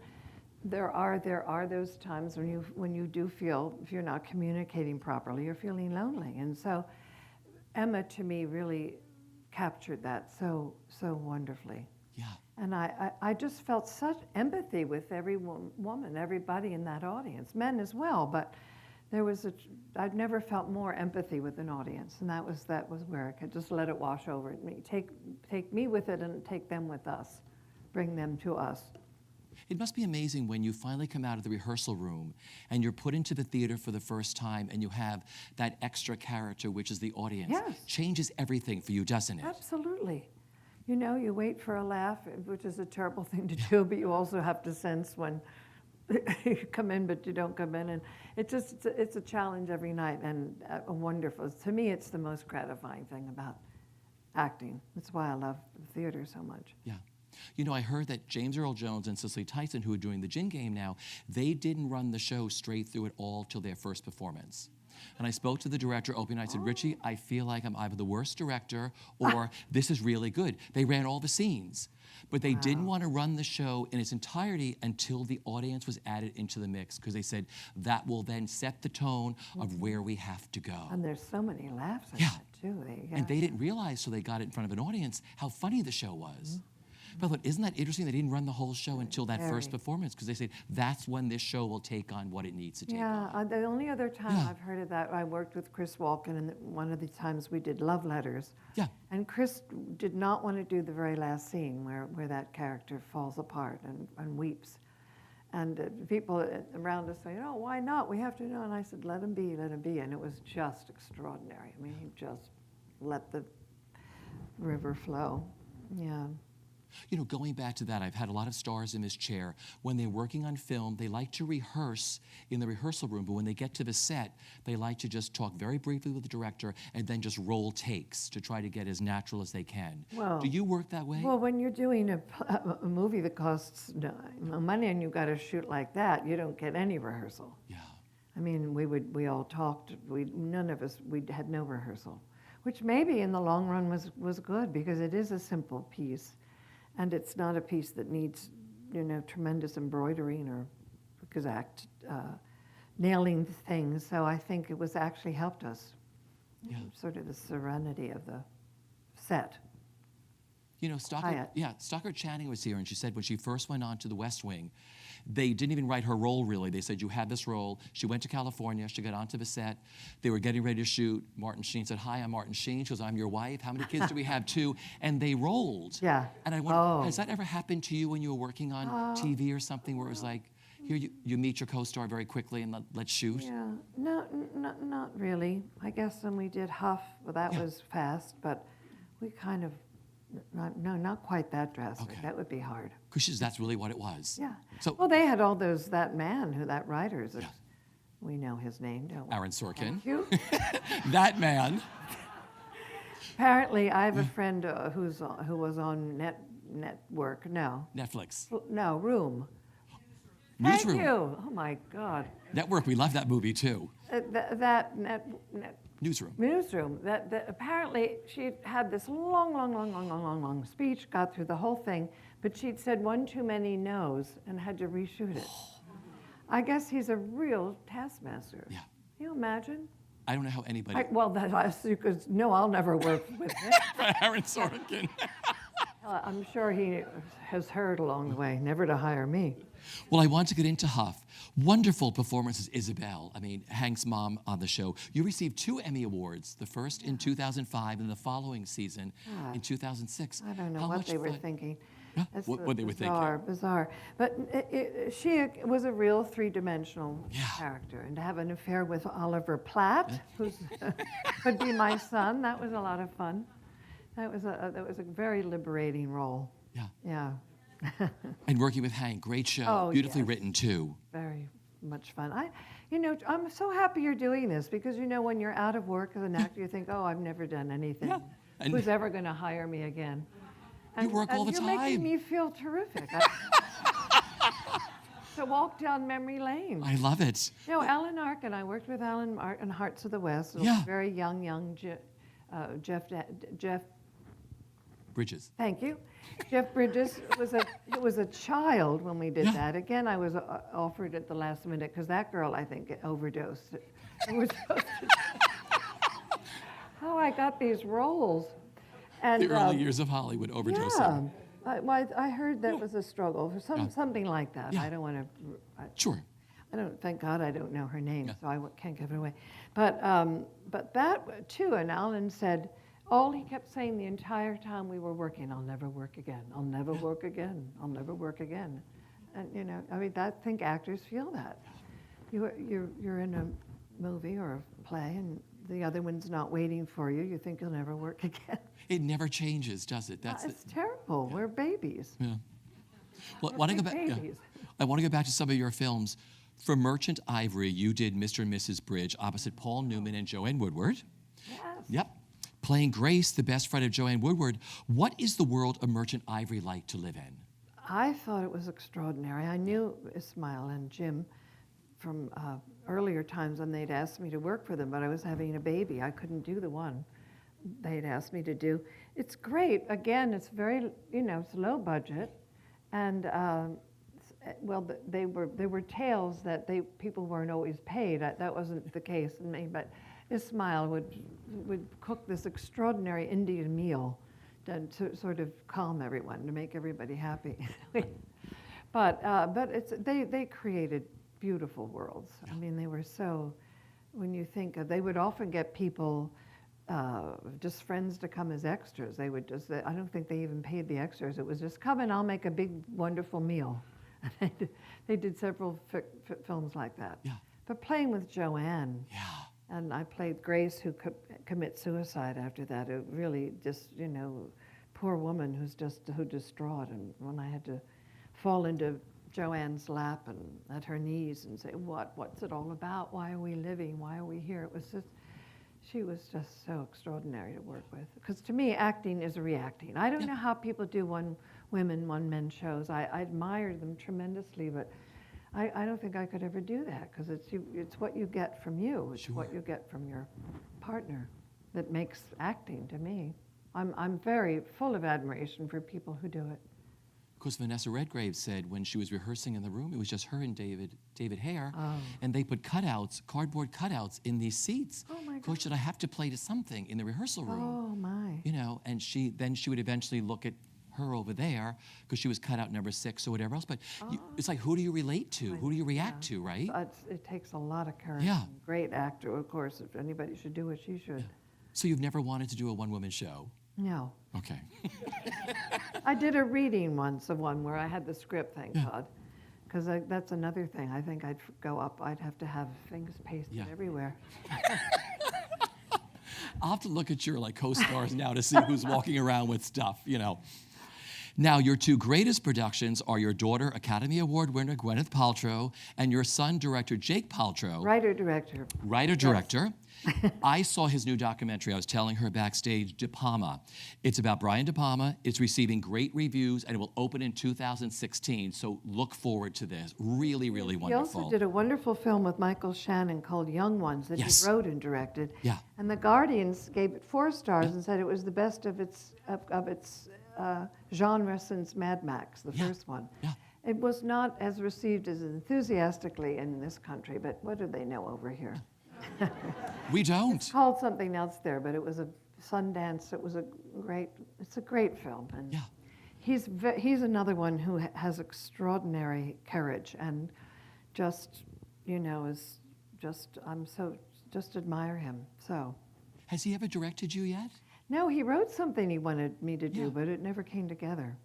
there are those times when you do feel, if you're not communicating properly, you're feeling lonely. And so Emma, to me, really captured that so wonderfully. Yeah. And I just felt such empathy with every woman, everybody in that audience, men as well. But I'd never felt more empathy with an audience, and that was where I could just let it wash over me. Take me with it and take them with us, bring them to us. It must be amazing when you finally come out of the rehearsal room and you're put into the theater for the first time and you have that extra character, which is the audience. Yes. Changes everything for you, doesn't it? Absolutely. You wait for a laugh, which is a terrible thing to do, but you also have to sense when you come in, but you don't come in. And it's a challenge every night, and a wonderful. To me, it's the most gratifying thing about acting. That's why I love theater so much. Yeah. I heard that James Earl Jones and Cicely Tyson, who are doing the Gin Game now, they didn't run the show straight through it all till their first performance. And I spoke to the director, Opie, and I said, Richie, I feel like I'm either the worst director or this is really good. They ran all the scenes, but they didn't want to run the show in its entirety until the audience was added into the mix, because they said that will then set the tone of where we have to go. And there's so many laughs in that, too. And they didn't realize, so they got it in front of an audience, how funny the show was. But isn't that interesting? They didn't run the whole show until that first Very. performance because they said that's when this show will take on what it needs to take on. Yeah, the only other time Yeah. I've heard of that, I worked with Chris Walken, and one of the times we did Love Letters. Yeah. And Chris did not want to do the very last scene where that character falls apart and weeps. And people around us saying, oh, why not? We have to know. And I said, let him be, let him be. And it was just extraordinary. I mean, he just let the river flow. Yeah. You know, going back to that, I've had a lot of stars in this chair. When they're working on film, they like to rehearse in the rehearsal room, but when they get to the set, they like to just talk very briefly with the director and then just roll takes to try to get as natural as they can. Well, do you work that way? Well, when you're doing a movie that costs money and you've got to shoot like that, you don't get any rehearsal. Yeah. I mean, we all talked. None of us, we had no rehearsal, which maybe in the long run was good because it is a simple piece. And it's not a piece that needs, tremendous embroidering or exact nailing things. So I think it was actually helped us. Yeah. Sort of the serenity of the set. You know, Stockard Channing was here, and she said when she first went on to the West Wing, they didn't even write her role, really. They said, you had this role. She went to California. She got onto the set. They were getting ready to shoot. Martin Sheen said, hi, I'm Martin Sheen. She goes, I'm your wife. How many kids do we have? 2. And they rolled. Yeah. And I wonder, has that ever happened to you when you were working on TV or something where it was like, here you meet your co-star very quickly and let's shoot? Yeah, no, not really. I guess when we did Huff, well, that was fast, but we kind of, not quite that drastic. Okay. That would be hard. Because that's really what it was. Yeah. So, Well, they had all that writer, we know his name, don't we? Aaron Sorkin. Thank you. That man. Apparently, I have a friend who was on network. No, Room. Thank Newsroom. you. Oh my God. Network, we love that movie too. Newsroom. That apparently she had this long speech, got through the whole thing, but she'd said one too many no's and had to reshoot it. I guess he's a real taskmaster. Yeah. Can you imagine? I don't know how anybody. I'll never work with him. Aaron Sorkin. I'm sure he has heard along the way, never to hire me. Well, I want to get into Huff. Wonderful performances, Isabel. I mean, Hank's mom on the show. You received 2 Emmy Awards, the first in 2005 and the following season in 2006. I don't know How what much they were fun- thinking. Huh? That's What they were thinking. Bizarre. But she was a real 3-dimensional Yeah. character. And to have an affair with Oliver Platt, who could be my son, that was a lot of fun. That was a very liberating role. Yeah. Yeah. And working with Hank, great show. Oh, Beautifully yes. written, too. Very much fun. I'm so happy you're doing this because, when you're out of work as an actor, you think, oh, I've never done anything. Yeah. And Who's ever going to hire me again? You work all the You're time. making me feel terrific. To walk down memory lane. I love it. Alan Arkin, I worked with Alan Arkin on Hearts of the West. Yeah. Very young Jeff. Bridges. Thank you. Jeff Bridges was a child when we did Yeah. that. Again, I was offered at the last minute because that girl, I think, overdosed. How I got these roles. And, The early years of Hollywood overdosing. Yeah. I heard that was a struggle, something like that. Yeah. I don't want to. Sure. Thank God I don't know her name, so I can't give it away. But that too, and Alan said, all he kept saying the entire time we were working, I'll never work again, I'll never work again, I'll never work again. And I think actors feel that. You're in a movie or a play, and the other one's not waiting for you. You think you'll never work again. It never changes, does it? It's terrible. We're babies. Yeah. Well, We're big babies. I want to go back to some of your films. For Merchant Ivory, you did Mr. and Mrs. Bridge opposite Paul Newman and Joanne Woodward. Yes. Yep. Playing Grace, the best friend of Joanne Woodward. What is the world of Merchant Ivory like to live in? I thought it was extraordinary. I knew Ismail and Jim from earlier times when they'd asked me to work for them, but I was having a baby. I couldn't do the one they'd asked me to do. It's great. Again, it's very, it's low budget. And, there were tales that people weren't always paid. That wasn't the case in me, but Ismail would cook this extraordinary Indian meal and to sort of calm everyone, to make everybody happy. But they created beautiful worlds. I mean, they were so, when you think of, they would often get people, just friends to come as extras. They would just, I don't think they even paid the extras. It was just, come and I'll make a big, wonderful meal. They did several films like that. Yeah. But playing with Joanne, Yeah. and I played Grace, who commits suicide after that. It really just, you know, poor woman who distraught. And when I had to fall into Joanne's lap and at her knees and say, what's it all about? Why are we living? Why are we here? It was just, she was just so extraordinary to work with. Because to me, acting is reacting. I don't know how people do one men shows. I admire them tremendously, but I don't think I could ever do that, because it's what you get from you. It's what you get from your partner that makes acting to me. I'm very full of admiration for people who do it. Because Vanessa Redgrave said when she was rehearsing in the room, it was just her and David Hare, and they put cutouts, cardboard cutouts in these seats. Oh my God. Coach said, I have to play to something in the rehearsal room. Oh my. You know, and she would eventually look at her over there because she was cut out number 6 or whatever else. But it's like, who do you relate to? Who do you react to, right? It takes a lot of courage. Yeah. Great actor, of course. If anybody should do it, she should. So you've never wanted to do a one-woman show? No. Okay. I did a reading once of one where I had the script, thank God. Because that's another thing. I think I'd go up, I'd have to have things pasted everywhere. I'll have to look at your co-stars now to see who's walking around with stuff, you know. Now, your 2 greatest productions are your daughter, Academy Award winner Gwyneth Paltrow, and your son, director Jake Paltrow. Writer-director. Writer-director. I saw his new documentary. I was telling her backstage, De Palma. It's about Brian De Palma. It's receiving great reviews, and it will open in 2016. So look forward to this. Really, really wonderful. He also did a wonderful film with Michael Shannon called Young Ones that he wrote and directed. Yeah. And the Guardians gave it 4 stars and said it was the best of its genre since Mad Max, the first one. Yeah. It was not as received as enthusiastically in this country, but what do they know over here? We don't. It's called something else there, but it was a Sundance. It's a great film. And he's another one who has extraordinary courage and just, you know, just admire him. So. Has he ever directed you yet? No, he wrote something he wanted me to do, but it never came together.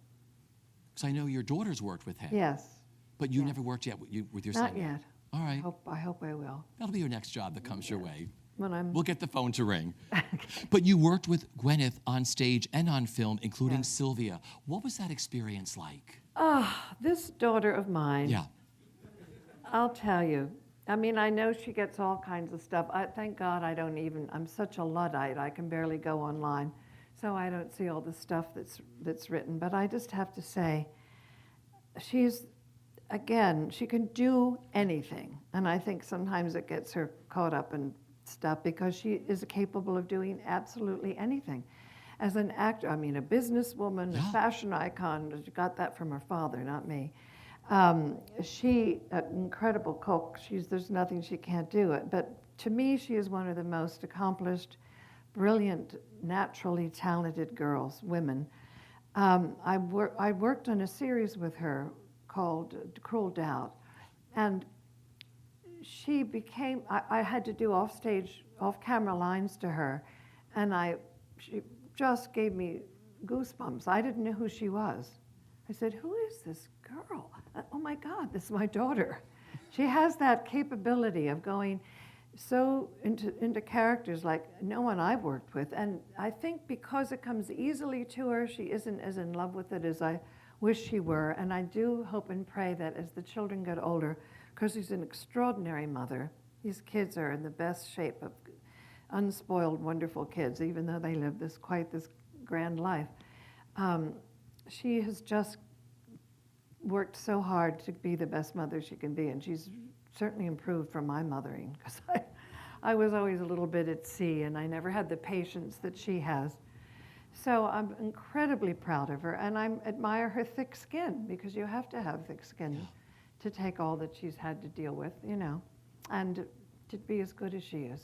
Because I know your daughter's worked with him. Yes. But you never worked yet with your son? Not yet. All right. I hope I will. That'll be your next job that comes your way. When We'll get the phone to ring. But you worked with Gwyneth on stage and on film, including Sylvia. What was that experience like? This daughter of mine, I'll tell you. I mean, I know she gets all kinds of stuff. Thank God I'm such a Luddite, I can barely go online. So I don't see all the stuff that's written. But I just have to say, she can do anything. And I think sometimes it gets her caught up in stuff because she is capable of doing absolutely anything. As an actor, I mean, a businesswoman, a fashion icon, she got that from her father, not me. She, an incredible cook, there's nothing she can't do. But to me, she is one of the most accomplished, brilliant, naturally talented women. I worked on a series with her called Cruel Doubt, and she became, I had to do off-camera lines to her, and she just gave me goosebumps. I didn't know who she was. I said, who is this girl? Oh my God, this is my daughter. She has that capability of going so into characters like no one I've worked with. And I think because it comes easily to her, she isn't as in love with it as I wish she were. And I do hope and pray that as the children get older, because she's an extraordinary mother, these kids are in the best shape of unspoiled, wonderful kids, even though they live this grand life. She has just worked so hard to be the best mother she can be, and she's certainly improved from my mothering, because I was always a little bit at sea, and I never had the patience that she has. So I'm incredibly proud of her, and I admire her thick skin, because you have to have thick skin to take all that she's had to deal with, you know, and to be as good as she is.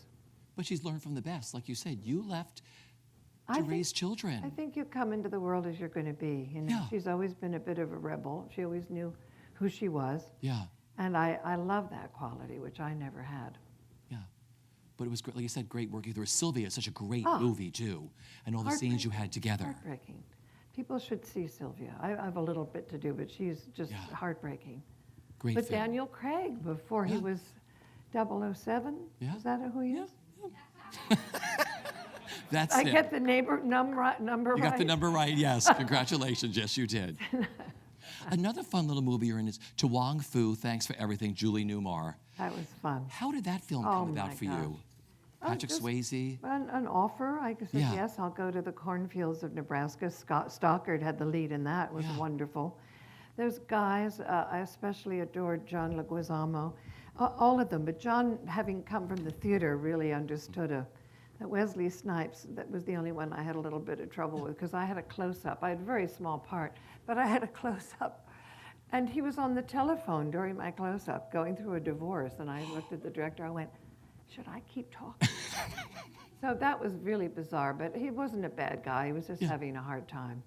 But she's learned from the best. Like you said, you left to raise children. I think you come into the world as you're going to be. You know, Yeah. she's always been a bit of a rebel. She always knew who she was. Yeah. And I love that quality, which I never had. Yeah. But it was great, like you said, great working through. Sylvia is such a great Oh. movie, too, and all the scenes you had together. Heartbreaking. People should see Sylvia. I have a little bit to do, but she's just heartbreaking. Great But film. Daniel Craig, before he was 007, is that who he is? That's I it. get the number You right. got the number right, yes. Congratulations, yes, you did. Another fun little movie you're in is To Wong Fu, Thanks for Everything, Julie Newmar. That was fun. How did that film Oh, come about my for gosh. you? Patrick Just Swayze? An offer. I said, Yeah. yes, I'll go to the cornfields of Nebraska. Scott Stockard had the lead in that. It was wonderful. Those guys, I especially adored John Leguizamo, all of them. But John, having come from the theater, really understood that Wesley Snipes, that was the only one I had a little bit of trouble with, because I had a close-up. I had a very small part, but I had a close-up. And he was on the telephone during my close-up, going through a divorce, and I looked at the director, I went, should I keep talking? So that was really bizarre, but he wasn't a bad guy. He was just having a hard time.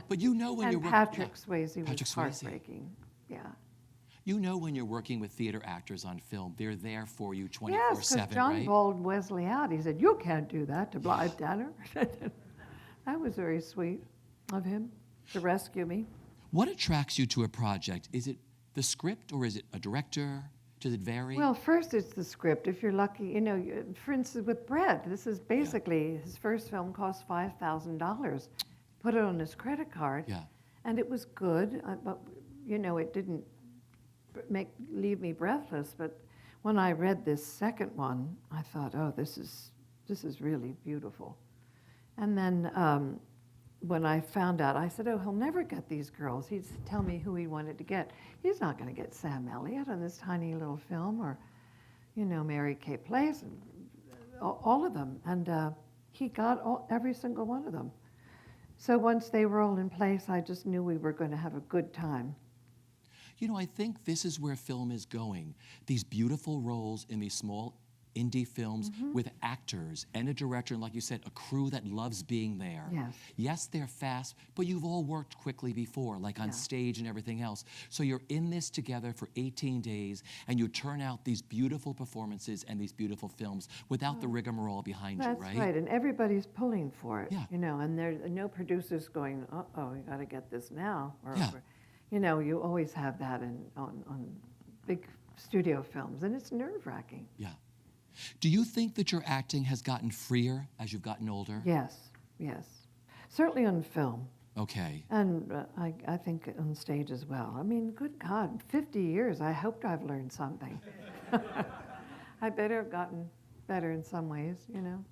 But you know when and you're working... Patrick Swayze was Patrick Swayze. heartbreaking. Yeah. You know when you're working with theater actors on film, they're there for you 24/7, Yes, because John right? bawled Wesley out. He said, you can't do that to Blythe Danner. That was very sweet of him to rescue me. What attracts you to a project? Is it the script or is it a director? Does it vary? Well, first it's the script. If you're lucky, you know, for instance, with Brett, this is basically his first film cost $5,000. Put it on his credit card, and it was good, but you know, it didn't leave me breathless. But when I read this second one, I thought, oh, this is really beautiful. And then when I found out, I said, oh, he'll never get these girls. He'd tell me who he wanted to get. He's not going to get Sam Elliott on this tiny little film, or, you know, Mary Kay Place, and all of them. And he got every single one of them. So once they were all in place, I just knew we were going to have a good time. You know, I think this is where film is going. These beautiful roles in these small indie films with actors and a director, and like you said, a crew that loves being there. Yes. Yes, they're fast, but you've all worked quickly before, like on stage and everything else. So you're in this together for 18 days, and you turn out these beautiful performances and these beautiful films without the rigmarole behind you, right? That's right, and everybody's pulling for it, Yeah. you know, and there are no producers going, uh-oh, you got to get this now. Or, Yeah. you know, you always have that on big studio films, and it's nerve-wracking. Yeah. Do you think that your acting has gotten freer as you've gotten older? Yes, yes. Certainly on film, Okay. and I think on stage as well. I mean, good God, 50 years, I hoped I've learned something. I better have gotten better in some ways, you know.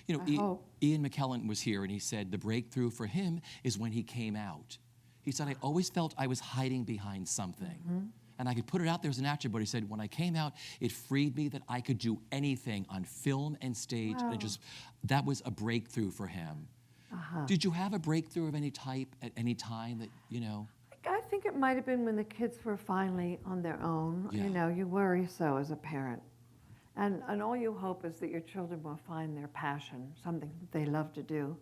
You know, I hope. Ian McKellen was here, and he said the breakthrough for him is when he came out. He said, I always felt I was hiding behind something. And I could put it out there as an actor, but he said, when I came out, it freed me that I could do anything on film and stage. Wow. And that was a breakthrough for him. Did you have a breakthrough of any type at any time that, you know? I think it might have been when the kids were finally on their own. Yeah. You know, you worry so as a parent. And all you hope is that your children will find their passion, something that they love to do.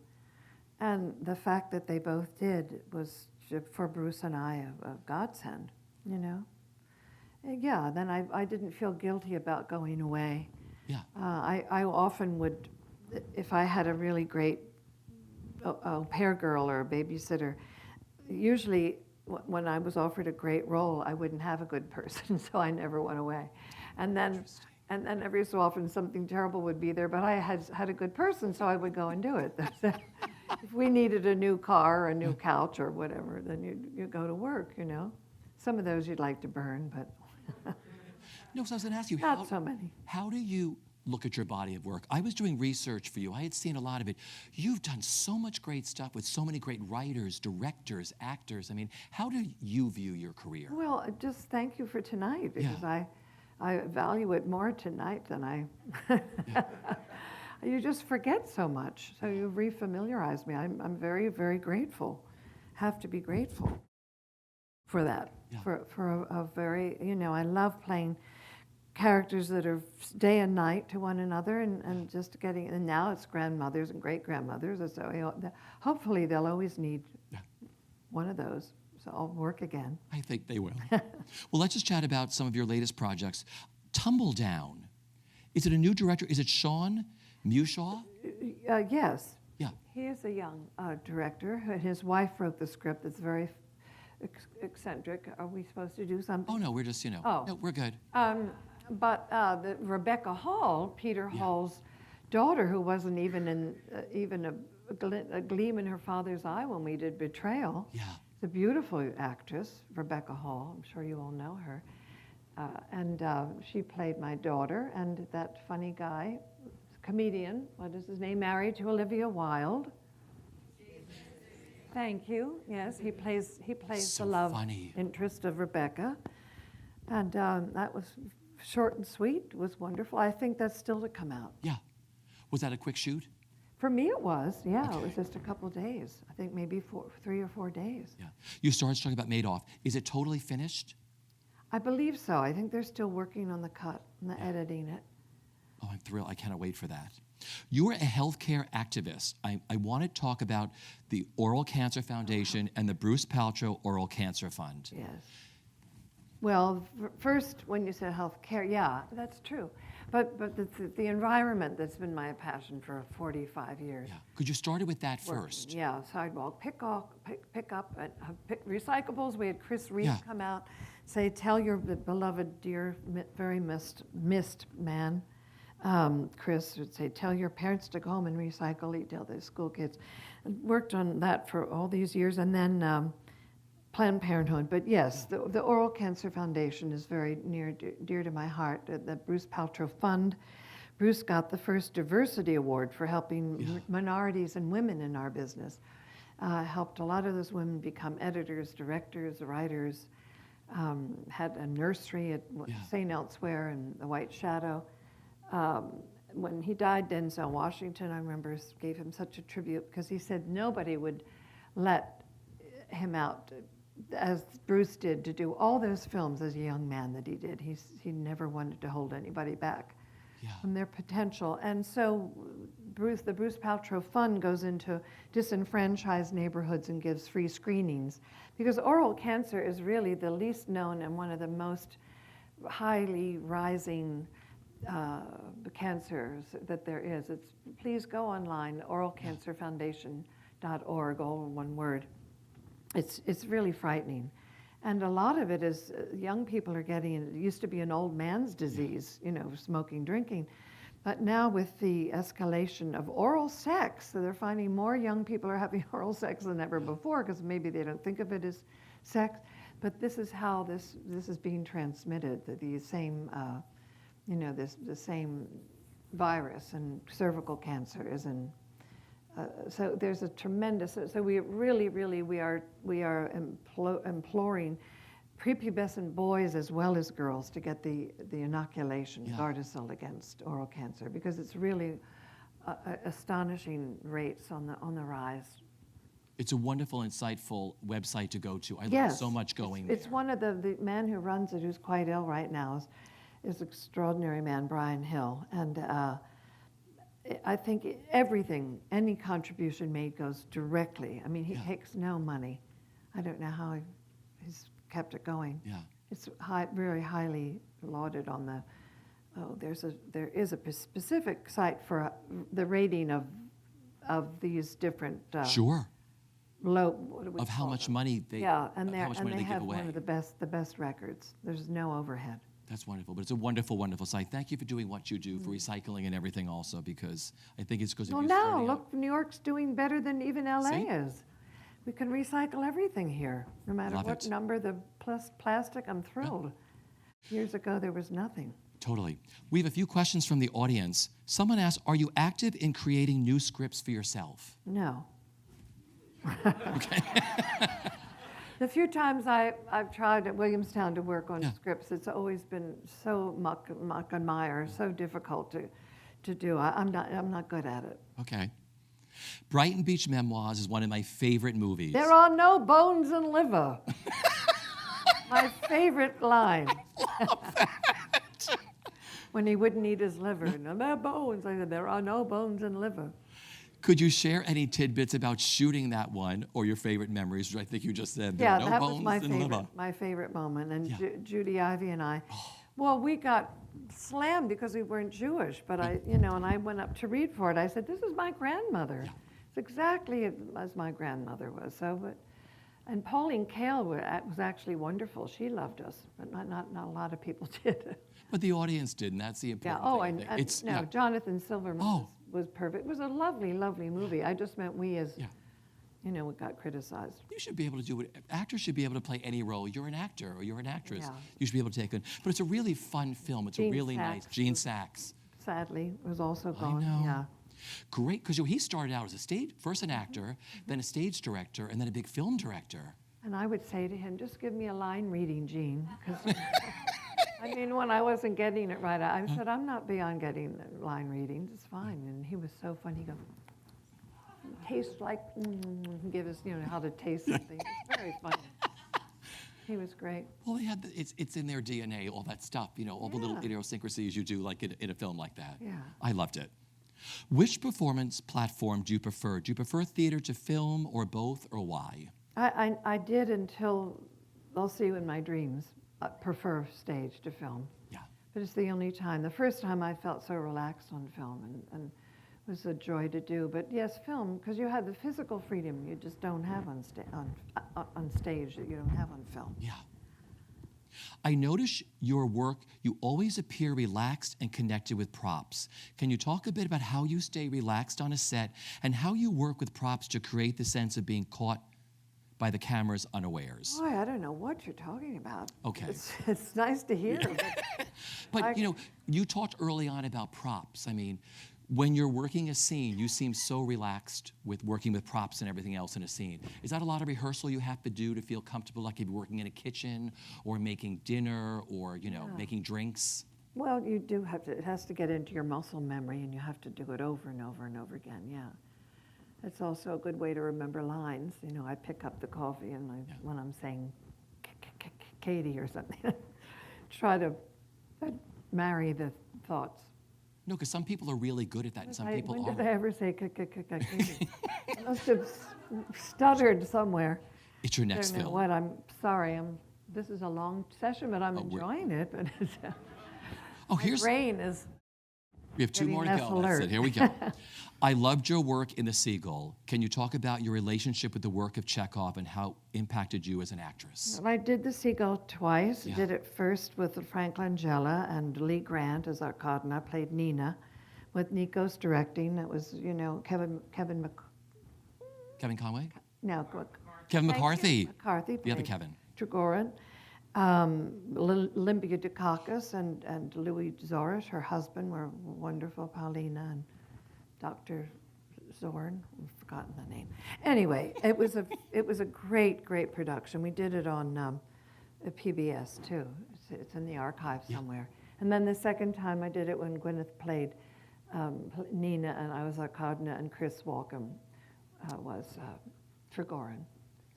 And the fact that they both did was, for Bruce and I, a godsend, you know? Yeah, then I didn't feel guilty about going away. Yeah. I often would, if I had a really great au pair girl or a babysitter, usually when I was offered a great role, I wouldn't have a good person, so I never went away. And then every so often something terrible would be there, but I had a good person, so I would go and do it. If we needed a new car or a new couch or whatever, then you go to work, you know. Some of those you'd like to burn, but No, so I was going to ask you, not so many. how do you look at your body of work? I was doing research for you. I had seen a lot of it. You've done so much great stuff with so many great writers, directors, actors. I mean, how do you view your career? Well, just thank you for tonight, because Yeah. I value it more tonight than I... You just forget so much, so you refamiliarize me. I'm very, very grateful. Have to be grateful for that. Yeah. For a very, you know, I love playing characters that are day and night to one another, and just getting, and now it's grandmothers and great-grandmothers, and so hopefully they'll always need one of those, so I'll work again. I think they will. Well, let's just chat about some of your latest projects. Tumble Down. Is it a new director? Is it Sean Mushaw? Yes. Yeah. He is a young director. His wife wrote the script. It's very eccentric. Are we supposed to do something? Oh, no, we're just, Oh. No, we're good. But Rebecca Hall, Peter Hall's daughter, who wasn't even a gleam in her father's eye when we did Betrayal. Yeah. She's a beautiful actress, Rebecca Hall. I'm sure you all know her. And she played my daughter, and that funny guy, comedian, what is his name, married to Olivia Wilde. Thank you. Yes, he plays So the love funny. interest of Rebecca, and that was short and sweet. It was wonderful. I think that's still to come out. Yeah. Was that a quick shoot? For me, it was. Yeah, Okay. it was just a couple days. I think maybe 3 or 4 days. Yeah. You started talking about Madoff. Is it totally finished? I believe so. I think they're still working on the cut and the editing it. Oh, I'm thrilled. I cannot wait for that. You're a healthcare activist. I want to talk about the Oral Cancer Foundation and the Bruce Paltrow Oral Cancer Fund. Yes. Well, first, when you said health care, yeah, that's true. But the environment that's been my passion for 45 years. Yeah. Could you start with that first? Yeah, sidewalk, pick up, and recyclables. We had Chris Reeve come out, say, tell your beloved, dear, very missed man, Chris would say, tell your parents to go home and recycle, he tell their school kids. And worked on that for all these years, and then Planned Parenthood. But yes, the Oral Cancer Foundation is very dear to my heart. The Bruce Paltrow Fund. Bruce got the first diversity award for helping minorities and women in our business. Helped a lot of those women become editors, directors, writers. Had a nursery at St. Elsewhere and the White Shadow. When he died, Denzel Washington, I remember, gave him such a tribute because he said nobody would let him out as Bruce did to do all those films as a young man that he did. He never wanted to hold anybody back from their potential. And so the Bruce Paltrow Fund goes into disenfranchised neighborhoods and gives free screenings because oral cancer is really the least known and one of the most highly rising cancers that there is. Please go online, oralcancerfoundation.org, all in one word. It's really frightening. And a lot of it is young people are getting it. It used to be an old man's disease, smoking, drinking. But now with the escalation of oral sex, so they're finding more young people are having oral sex than ever before because maybe they don't think of it as sex. But this is how this is being transmitted, the same, the same virus, and cervical cancer is in. So there's a tremendous. So we really, we are imploring prepubescent boys as well as girls to get the inoculation, Gardasil, against oral cancer, because it's really astonishing rates on the rise. It's a wonderful, insightful website to go to. I learned so much going there. It's one of the man who runs it, who's quite ill right now, is an extraordinary man, Brian Hill, and. I think everything, any contribution made goes directly. I mean, he takes no money. I don't know how he's kept it going. Yeah. It's very highly lauded on the, there is a specific site for the rating of these different. Sure. Of how much money they and they have give away. one of the best records. There's no overhead. That's wonderful, but it's a wonderful, wonderful site. Thank you for doing what you do for recycling and everything also, because I think it's because of you starting look, out. New York's doing better than even LA is. We can recycle everything here, no matter what number the plastic. I'm thrilled. Years ago, there was nothing. Totally. We have a few questions from the audience. Someone asked, are you active in creating new scripts for yourself? No. Okay. The few times I've tried at Williamstown to work on scripts, it's always been so muck and mire, so difficult to do. I'm not good at it. Okay. Brighton Beach Memoirs is one of my favorite movies. There are no bones in liver. My favorite line. I love that. when he wouldn't eat his liver. No, there are bones. I said, there are no bones in liver. Could you share any tidbits about shooting that one or your favorite memories, which I think you just said? There Yeah, are no that bones was in liver. my favorite moment. And Yeah. Judy Ivey and I, well, we got slammed because we weren't Jewish, but and I went up to read for it. I said, this is my grandmother. Yeah. It's exactly as my grandmother was. And Pauline Kael was actually wonderful. She loved us, but not a lot of people did. But the audience did, and that's the important Yeah. Oh, thing. and Jonathan Silverman was perfect. It was a lovely, lovely movie. I just meant we as, we got criticized. You should be able to do it. Actors should be able to play any role. You're an actor or you're an actress. Yeah. You should be able to take it. But it's a really fun film. It's Gene a really Saks nice. Gene Saks. Sadly, was also gone. I know. Yeah. Great, because he started out as first an actor, then a stage director, and then a big film director. And I would say to him, just give me a line reading, Gene. Because I mean, when I wasn't getting it right, I said, I'm not beyond getting the line readings. It's fine. And he was so funny. He'd go, taste like, give us, how to taste something. It's very funny. He was great. Well, they had it's in their DNA, all that stuff, all the little idiosyncrasies you do like in a film like that. Yeah. I loved it. Which performance platform do you prefer? Do you prefer theater to film or both, or why? I did until, I'll see you in my dreams, prefer stage to film. Yeah. But it's the only time. The first time I felt so relaxed on film and it was a joy to do. But yes, film, because you have the physical freedom you just don't have on stage that you don't have on film. Yeah. I notice your work, you always appear relaxed and connected with props. Can you talk a bit about how you stay relaxed on a set and how you work with props to create the sense of being caught by the camera's unawares? Boy, I don't know what you're talking about. Okay. It's nice to hear. But you talked early on about props. I mean, when you're working a scene, you seem so relaxed with working with props and everything else in a scene. Is that a lot of rehearsal you have to do to feel comfortable, like if you're working in a kitchen or making dinner or, making drinks? Well, you do have to, it has to get into your muscle memory and you have to do it over and over and over again, yeah. It's also a good way to remember lines. I pick up the coffee and when I'm saying Katie or something, try to marry the thoughts. No, because some people are really good at that, and some people when aren't. did I ever say Katie? I must have stuttered somewhere. It's your next I don't know film. what, I'm sorry. This is a long session, but I'm enjoying it. But my brain is. We have 2 more to go. That's it. Here we go. I loved your work in The Seagull. Can you talk about your relationship with the work of Chekhov and how it impacted you as an actress? I did The Seagull twice. Yeah. I did it first with Frank Langella and Lee Grant as Arkadina. I played Nina with Nikos directing. It was, Kevin Conway? No, Kevin McCarthy. McCarthy The other played Kevin. Trigorin. Olympia Dukakis and Louis Zorish, her husband, were wonderful. Paulina and Dr. Zorn, I've forgotten the name. Anyway, it was a great, great production. We did it on PBS too. It's in the archive somewhere. And then the second time I did it when Gwyneth played Nina and I was Arkadina and Chris Walken was Trigorin.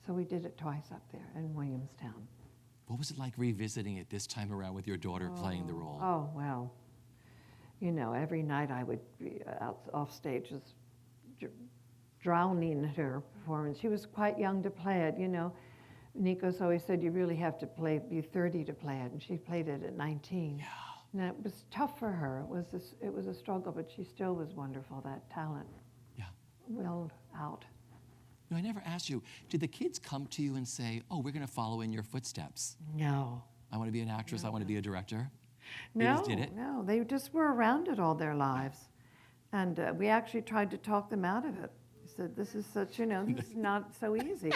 So we did it twice up there in Williamstown. What was it like revisiting it this time around with your daughter playing the role? Oh, well, every night I would be off stage just drowning at her performance. She was quite young to play it, Nikos always said you really have to be 30 to play it, and she played it at 19. Yeah. And it was tough for her. It was a struggle, but she still was wonderful, that talent. Yeah. Willed out. I never asked you, did the kids come to you and say, oh, we're going to follow in your footsteps? No. I want to be an actress, I want to be a director? No, They just did it? no, they just were around it all their lives. And we actually tried to talk them out of it. We said, this is this is not so easy.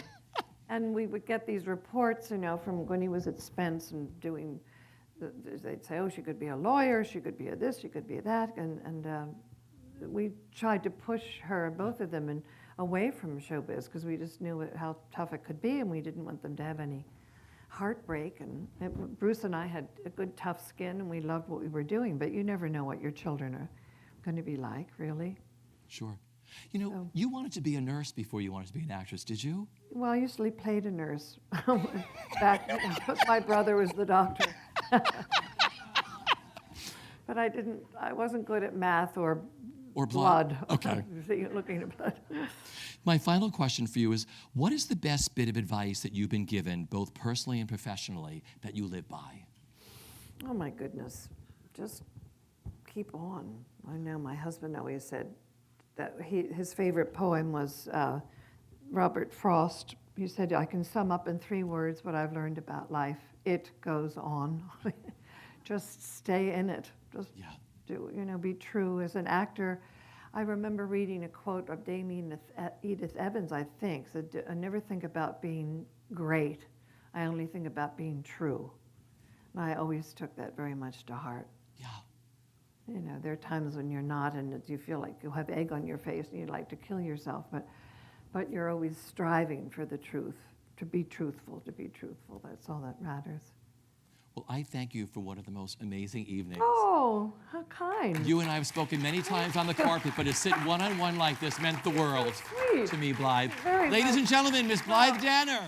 And we would get these reports, from when he was at Spence and doing, they'd say, oh, she could be a lawyer, she could be a this, she could be a that. And we tried to push her, both of them, away from showbiz because we just knew how tough it could be and we didn't want them to have any heartbreak. And Bruce and I had a good, tough skin and we loved what we were doing, but you never know what your children are going to be like, really. Sure. You wanted to be a nurse before you wanted to be an actress, did you? Well, I usually played a nurse. Back, my brother was the doctor. But I wasn't good at math or blood. Okay. Looking at blood. My final question for you is, what is the best bit of advice that you've been given, both personally and professionally, that you live by? Oh my goodness, just keep on. I know my husband always said that his favorite poem was Robert Frost. He said, I can sum up in 3 words what I've learned about life. It goes on. Just stay in it. Just be true. As an actor, I remember reading a quote of Dame Edith Evans, I think, said, I never think about being great. I only think about being true. And I always took that very much to heart. Yeah. You know, there are times when you're not and you feel like you have egg on your face and you'd like to kill yourself, but you're always striving for the truth, to be truthful. That's all that matters. Well, I thank you for one of the most amazing evenings. Oh, how kind. You and I have spoken many times on the carpet, but to sit one-on-one like this meant the world to me, Blythe. Very Ladies nice. and gentlemen, Miss Blythe Danner.